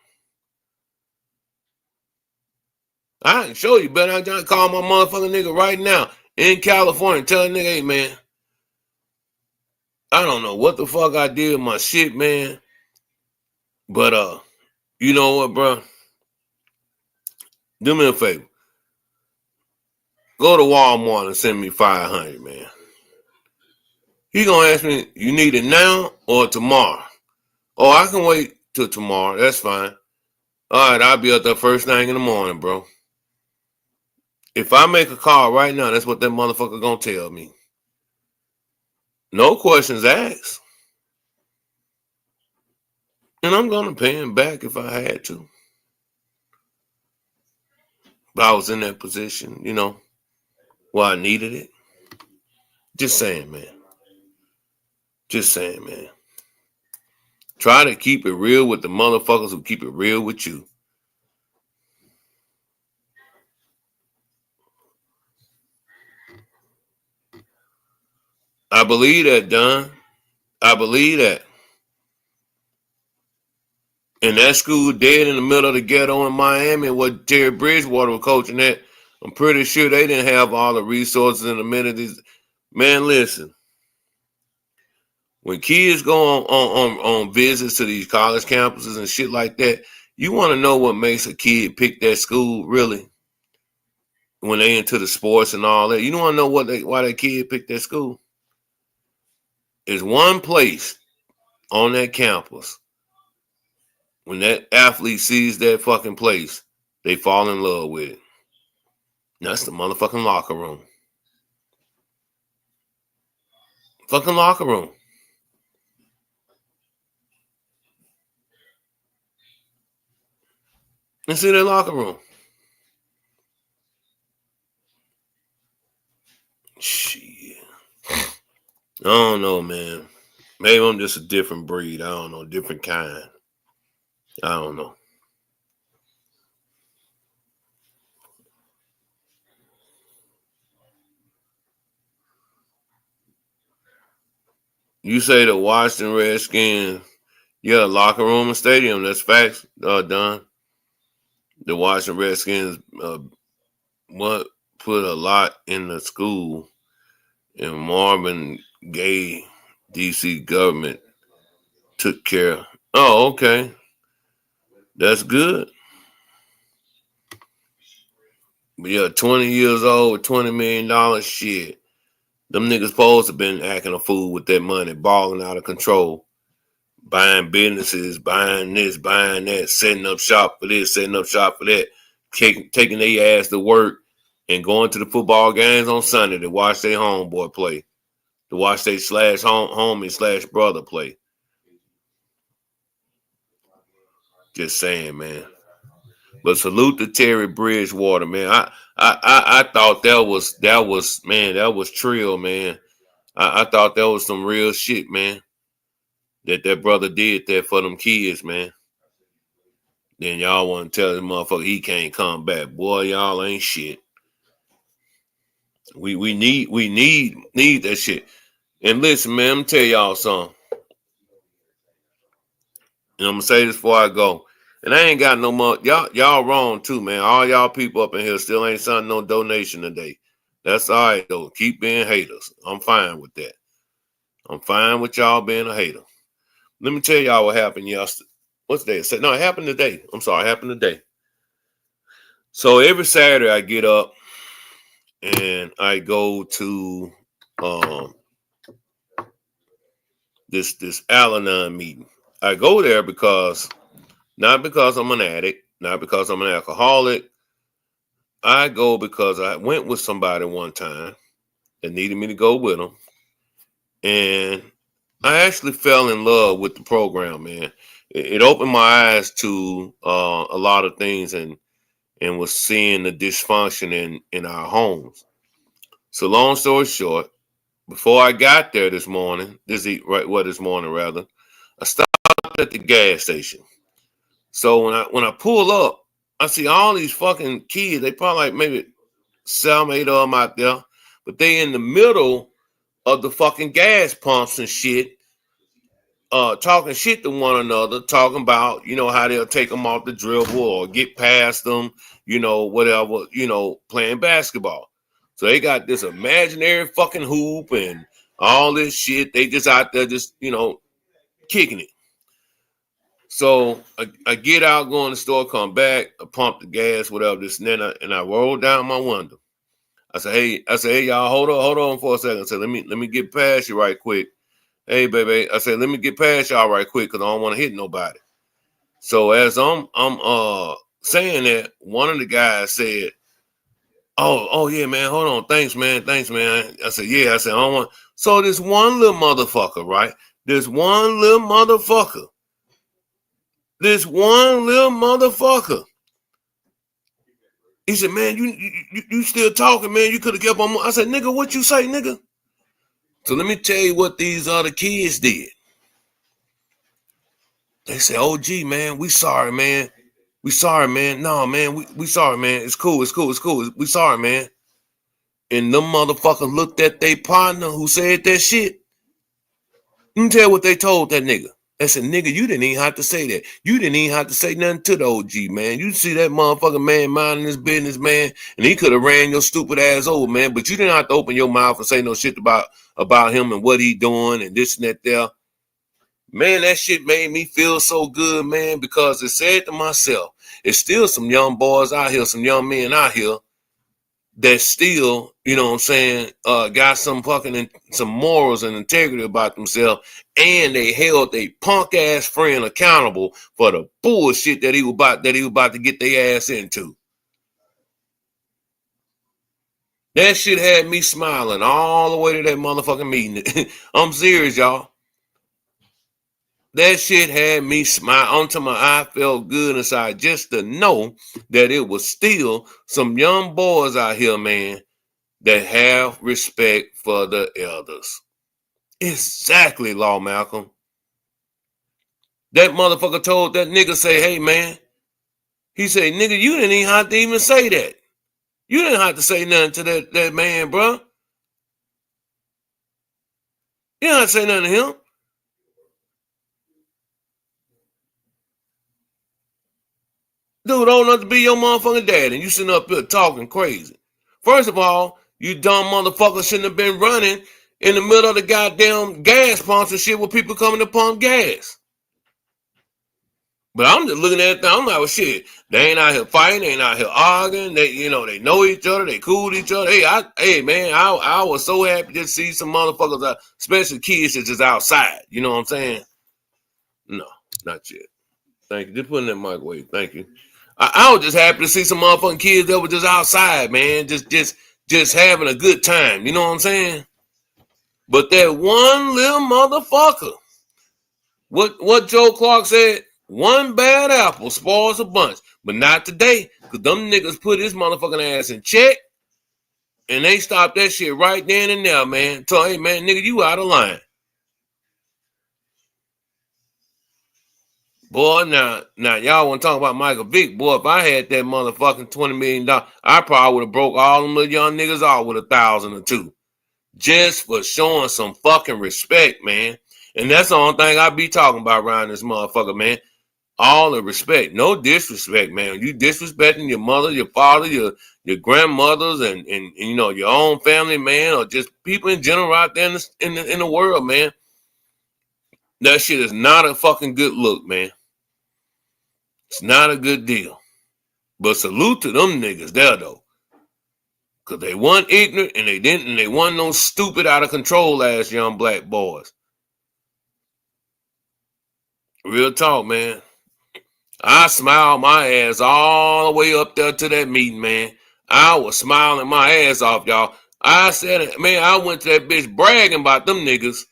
I can show you, but I gotta call my motherfucking nigga right now in California. Tell a nigga, hey man, I don't know what the fuck I did with my shit, man. But you know what, bro? Do me a favor. Go to Walmart and send me $500, man. He gonna ask me, you need it now or tomorrow? Oh, I can wait till tomorrow. That's fine. All right, I'll be up there first thing in the morning, bro. If I make a call right now, that's what that motherfucker gonna tell me. No questions asked. And I'm gonna pay him back if I had to. But I was in that position, you know, where I needed it. Just saying, man. Just saying, man. Try to keep it real with the motherfuckers who keep it real with you. I believe that, Don. I believe that. And that school dead in the middle of the ghetto in Miami, what Terry Bridgewater was coaching at, I'm pretty sure they didn't have all the resources and amenities. Man, listen. When kids go on visits to these college campuses and shit like that, you want to know what makes a kid pick that school, really? When they into the sports and all that. You don't want to know why that kid picked that school. There's one place on that campus. When that athlete sees that fucking place, they fall in love with it. And that's the motherfucking locker room. Fucking locker room. And see that locker room. Shit. I don't know, man. Maybe I'm just a different breed. I don't know. Different kind. I don't know. You say the Washington Redskins, yeah, locker room and stadium. That's facts, Don. The Washington Redskins put a lot in the school, and Marvin Gaye, D.C. government took care. Oh, okay. That's good. But yeah, 20 years old, $20 million, shit. Them niggas supposed to been acting a fool with that money, balling out of control. Buying businesses, buying this, buying that, setting up shop for this, setting up shop for that, taking their ass to work and going to the football games on Sunday to watch their homeboy play, to watch their homie / brother play. Just saying, man. But salute to Terry Bridgewater, man. I thought that was trill, man. I thought that was some real shit, man. That brother did that for them kids, man. Then y'all want to tell this motherfucker he can't come back. Boy, y'all ain't shit. We need that shit. And listen, man, I'm gonna tell y'all something. And I'm gonna say this before I go. And I ain't got no more. Y'all wrong too, man. All y'all people up in here still ain't sending no donation today. That's all right though. Keep being haters. I'm fine with that. I'm fine with y'all being a hater. Let me tell y'all what happened yesterday. What's day? No, it happened today. I'm sorry, it happened today. So every Saturday I get up and I go to this Al-Anon meeting. I go there not because I'm an addict, not because I'm an alcoholic. I go because I went with somebody one time that needed me to go with them. And I actually fell in love with the program, man. It opened my eyes to a lot of things and was seeing the dysfunction in our homes. So long story short, before I got there this morning, I stopped at the gas station. So when I pull up, I see all these fucking kids. They probably like maybe 7, 8 of them out there, but they in the middle of the fucking gas pumps and shit, talking shit to one another, talking about, how they'll take them off the dribble or get past them, whatever, playing basketball. So they got this imaginary fucking hoop and all this shit. They just out there just, kicking it. So I get out, go in the store, come back, I pump the gas, whatever, this and then and I roll down my window. I say, hey, y'all, hold on for a second. I said, let me get past you right quick. Hey, baby. I said, let me get past y'all right quick because I don't want to hit nobody. So as I'm saying that, one of the guys said, oh yeah, man, hold on. Thanks, man. I said, yeah. I said, I don't want. So this one little motherfucker, right? This one little motherfucker. He said, man, you still talking, man. You could have kept on. I said, nigga, what you say, nigga? So let me tell you what these other kids did. They said, oh, gee, man, we sorry, man. We sorry, man. No, man, we sorry, man. It's cool. We sorry, man. And them motherfuckers looked at their partner who said that shit. Let me tell you what they told that nigga. They said, nigga, you didn't even have to say that. You didn't even have to say nothing to the OG, man. You see that motherfucking man minding his business, man, and he could have ran your stupid ass over, man, but you didn't have to open your mouth and say no shit about him and what he doing and this and that there. Man, that shit made me feel so good, man, because it said to myself, it's still some young boys out here, some young men out here that still, got some some morals and integrity about themselves, and they held a punk ass friend accountable for the bullshit that he was about to get their ass into. That shit had me smiling all the way to that motherfucking meeting. I'm serious, y'all. That shit had me smile until my eye felt good inside just to know that it was still some young boys out here, man, that have respect for the elders. Exactly, Law Malcolm. That motherfucker told that nigga, say, hey, man. He said, nigga, you didn't even have to even say that. You didn't have to say nothing to that man, bro. You didn't have to say nothing to him. Dude, old enough to be your motherfucking dad, and you sitting up here talking crazy. First of all, you dumb motherfucker shouldn't have been running in the middle of the goddamn gas pumps and shit with people coming to pump gas. But I'm just looking at it, I'm like, well, shit, they ain't out here fighting, they ain't out here arguing, they know each other, they cool with each other. Hey, man, I was so happy to see some motherfuckers, especially kids that's just outside. You know what I'm saying? No, not yet. Thank you. Just putting that microwave. Thank you. I was just happy to see some motherfucking kids that were just outside, man, just having a good time. You know what I'm saying? But that one little motherfucker, what Joe Clark said, one bad apple spoils a bunch, but not today, because them niggas put his motherfucking ass in check, and they stopped that shit right then and there, man. So, hey, man, nigga, you out of line. Boy, now y'all want to talk about Michael Vick. Boy, if I had that motherfucking $20 million, I probably would have broke all them little young niggas off with 1,000 or 2. Just for showing some fucking respect, man. And that's the only thing I be talking about around this motherfucker, man. All the respect. No disrespect, man. You disrespecting your mother, your father, your grandmothers, and your own family, man, or just people in general out there in the world, man. That shit is not a fucking good look, man. It's not a good deal. But salute to them niggas there, though. Because they weren't ignorant and they weren't no stupid, out of control ass young black boys. Real talk, man. I smiled my ass all the way up there to that meeting, man. I was smiling my ass off, y'all. I said, man, I went to that bitch bragging about them niggas.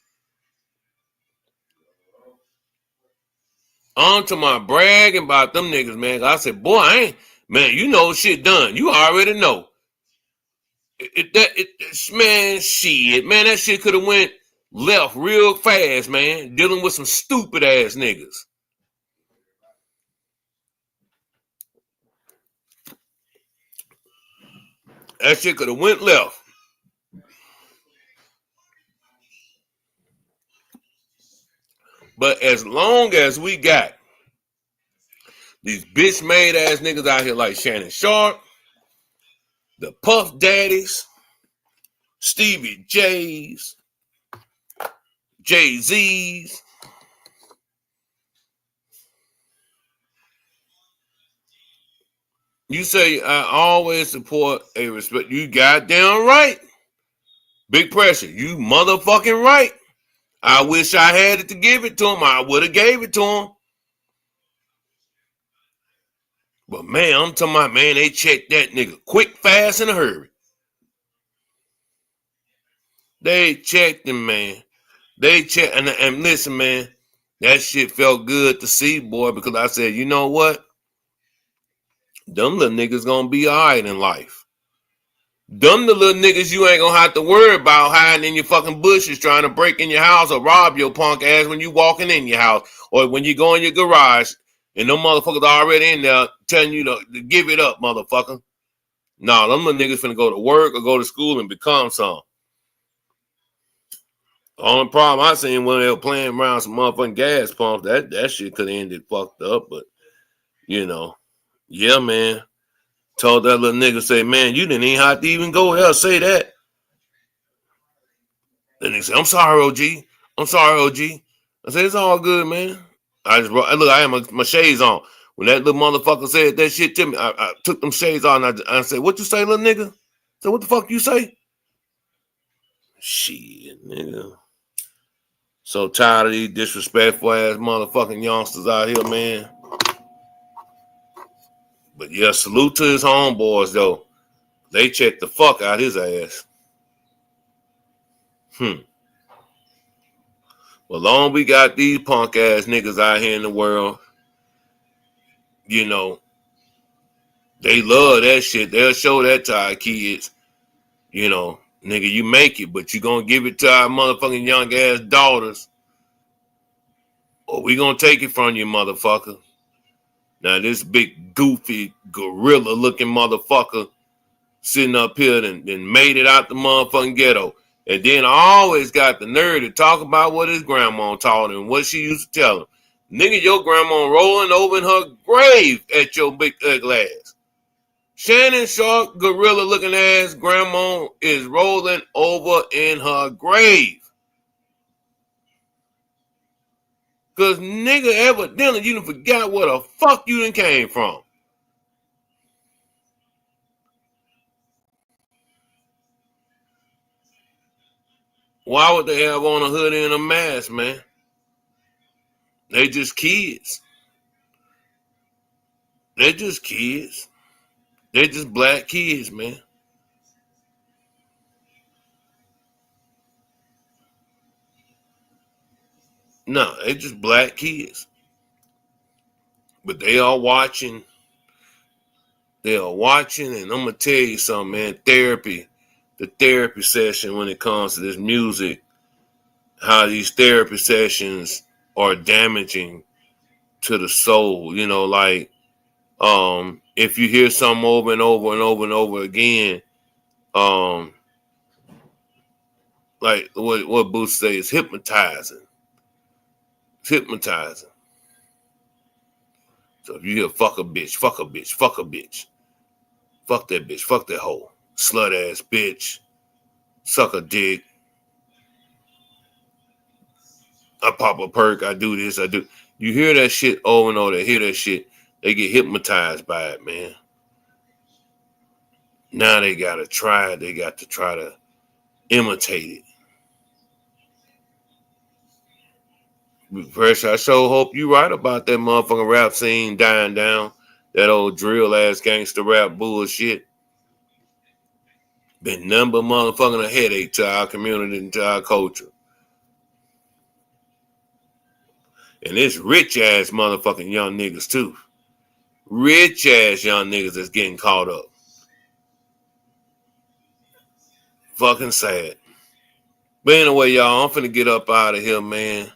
On to my bragging about them niggas, man. I said, boy, man, you know shit done. You already know. Man, shit. Man, that shit could have went left real fast, man. Dealing with some stupid ass niggas. That shit could have went left. But as long as we got these bitch-made ass niggas out here like Shannon Sharp, the Puff Daddies, Stevie J's, Jay-Z's. You say I always support a respect. You goddamn right. Big pressure. You motherfucking right. I wish I had it to give it to him. I would have gave it to him. But man, I'm talking about, man, they checked that nigga quick, fast, in a hurry. They checked him, man. They checked, and listen, man, that shit felt good to see, boy, because I said, you know what? Them little niggas gonna be all right in life. Them the little niggas you ain't gonna have to worry about hiding in your fucking bushes trying to break in your house or rob your punk ass when you walking in your house or when you go in your garage and them motherfuckers already in there telling you to give it up, motherfucker. Nah, them little niggas finna go to work or go to school and become some. The only problem I seen when they were playing around some motherfucking gas pumps, that shit could have ended fucked up, but you know, yeah, man. Told that little nigga, say, man, you didn't even have to even go there, say that. Then he said, I'm sorry, OG. I'm sorry, OG. I said, it's all good, man. I had my shades on. When that little motherfucker said that shit to me, I took them shades on and I said, what you say, little nigga? I said, what the fuck you say? Shit, nigga. So tired of these disrespectful ass motherfucking youngsters out here, man. But yeah, salute to his homeboys, though. They checked the fuck out his ass. Well, long we got these punk ass niggas out here in the world, you know, they love that shit. They'll show that to our kids. You know, nigga, you make it, but you gonna give it to our motherfucking young ass daughters, or we gonna take it from you, motherfucker. Now, this big, goofy, gorilla-looking motherfucker sitting up here and made it out the motherfucking ghetto. And then I always got the nerve to talk about what his grandma taught him, what she used to tell him. Nigga, your grandma rolling over in her grave at your big ugly ass. Shannon Sharp, gorilla-looking ass grandma is rolling over in her grave. Because nigga, evidently you done forgot where the fuck you done came from. Why would they have on a hoodie and a mask, man? They just kids. They're just kids. They're just black kids, man. No, they're just black kids. But they are watching. They are watching, and I'm going to tell you something, man. The therapy session when it comes to this music, how these therapy sessions are damaging to the soul. You know, like, if you hear something over and over and over and over again, like what Booth says, it's hypnotizing. It's hypnotizing. So if you hear fuck a bitch, fuck a bitch, fuck a bitch, fuck that bitch, fuck that hoe, slut ass bitch, suck a dick, I pop a perk, I do this, I do. You hear that shit over and over, they hear that shit, they get hypnotized by it, man. Now they got to try to imitate it. First, I sure hope you right about that motherfucking rap scene dying down. That old drill ass gangster rap bullshit. Been nothing but motherfucking a headache to our community and to our culture. And it's rich ass motherfucking young niggas too. Rich ass young niggas that's getting caught up. Fucking sad. But anyway, y'all, I'm finna get up out of here, man.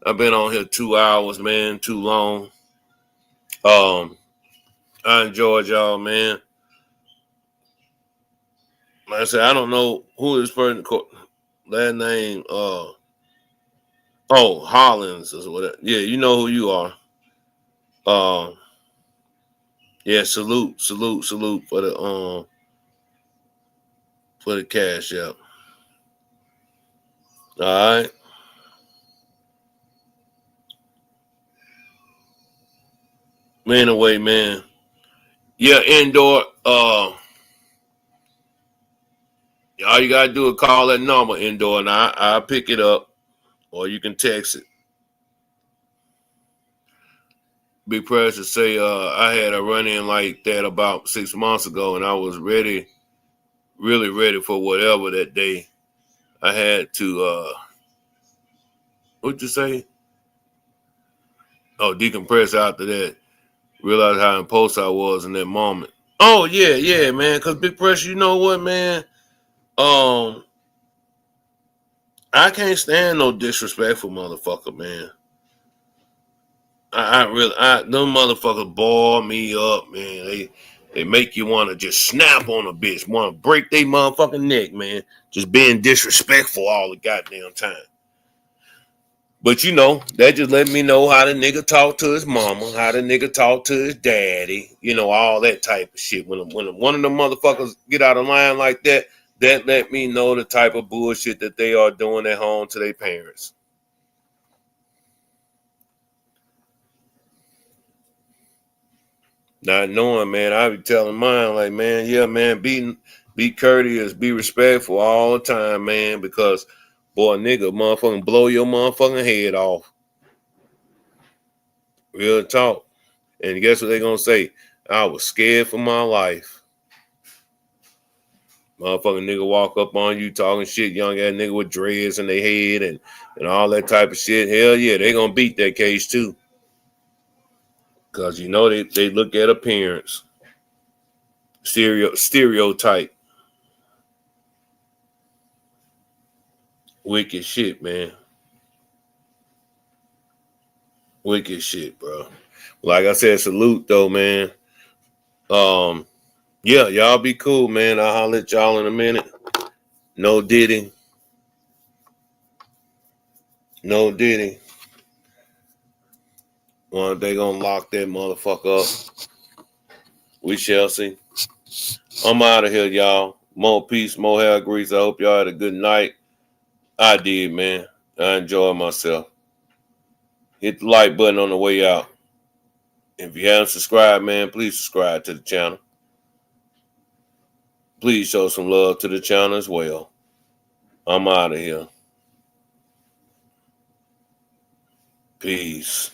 I've been on here 2 hours, man, too long. I enjoyed y'all, man. Like I said, I don't know who this person, last name, Hollins or whatever. Yeah, you know who you are. Yeah, salute for the cash out. All right. Anyway, man. Yeah, indoor. All you gotta do is call that number, indoor, and I'll pick it up, or you can text it. Big press to say, I had a run in like that about 6 months ago, and I was ready, really ready for whatever that day. I had to, what'd you say? Oh, decompress after that. Realize how impulsive I was in that moment. Oh yeah, man. Cause big pressure, you know what, man? I can't stand no disrespectful motherfucker, man. Them motherfuckers bore me up, man. They make you want to just snap on a bitch, want to break their motherfucking neck, man. Just being disrespectful all the goddamn time. But you know, that just let me know how the nigga talk to his mama, how the nigga talk to his daddy, you know, all that type of shit. When one of them motherfuckers get out of line like that, that let me know the type of bullshit that they are doing at home to their parents. Not knowing, man, I be telling mine like, man, yeah, man, be courteous, be respectful all the time, man, because boy, nigga, motherfucking blow your motherfucking head off. Real talk. And guess what they gonna say? I was scared for my life. Motherfucking nigga walk up on you talking shit, young ass nigga with dreads in their head and all that type of shit. Hell yeah, they gonna beat that case too. Cause you know they look at appearance. Stereotype. Wicked shit, man. Wicked shit, bro. Like I said, salute though, man. Yeah, y'all be cool, man. I'll holler at y'all in a minute. No Diddy. No Diddy. One they gonna lock that motherfucker up. We shall see. I'm out of here, y'all. More peace, more hair grease. I hope y'all had a good night. I did, man. I enjoyed myself. Hit the like button on the way out. If you haven't subscribed, man, please subscribe to the channel. Please show some love to the channel as well. I'm out of here. Peace.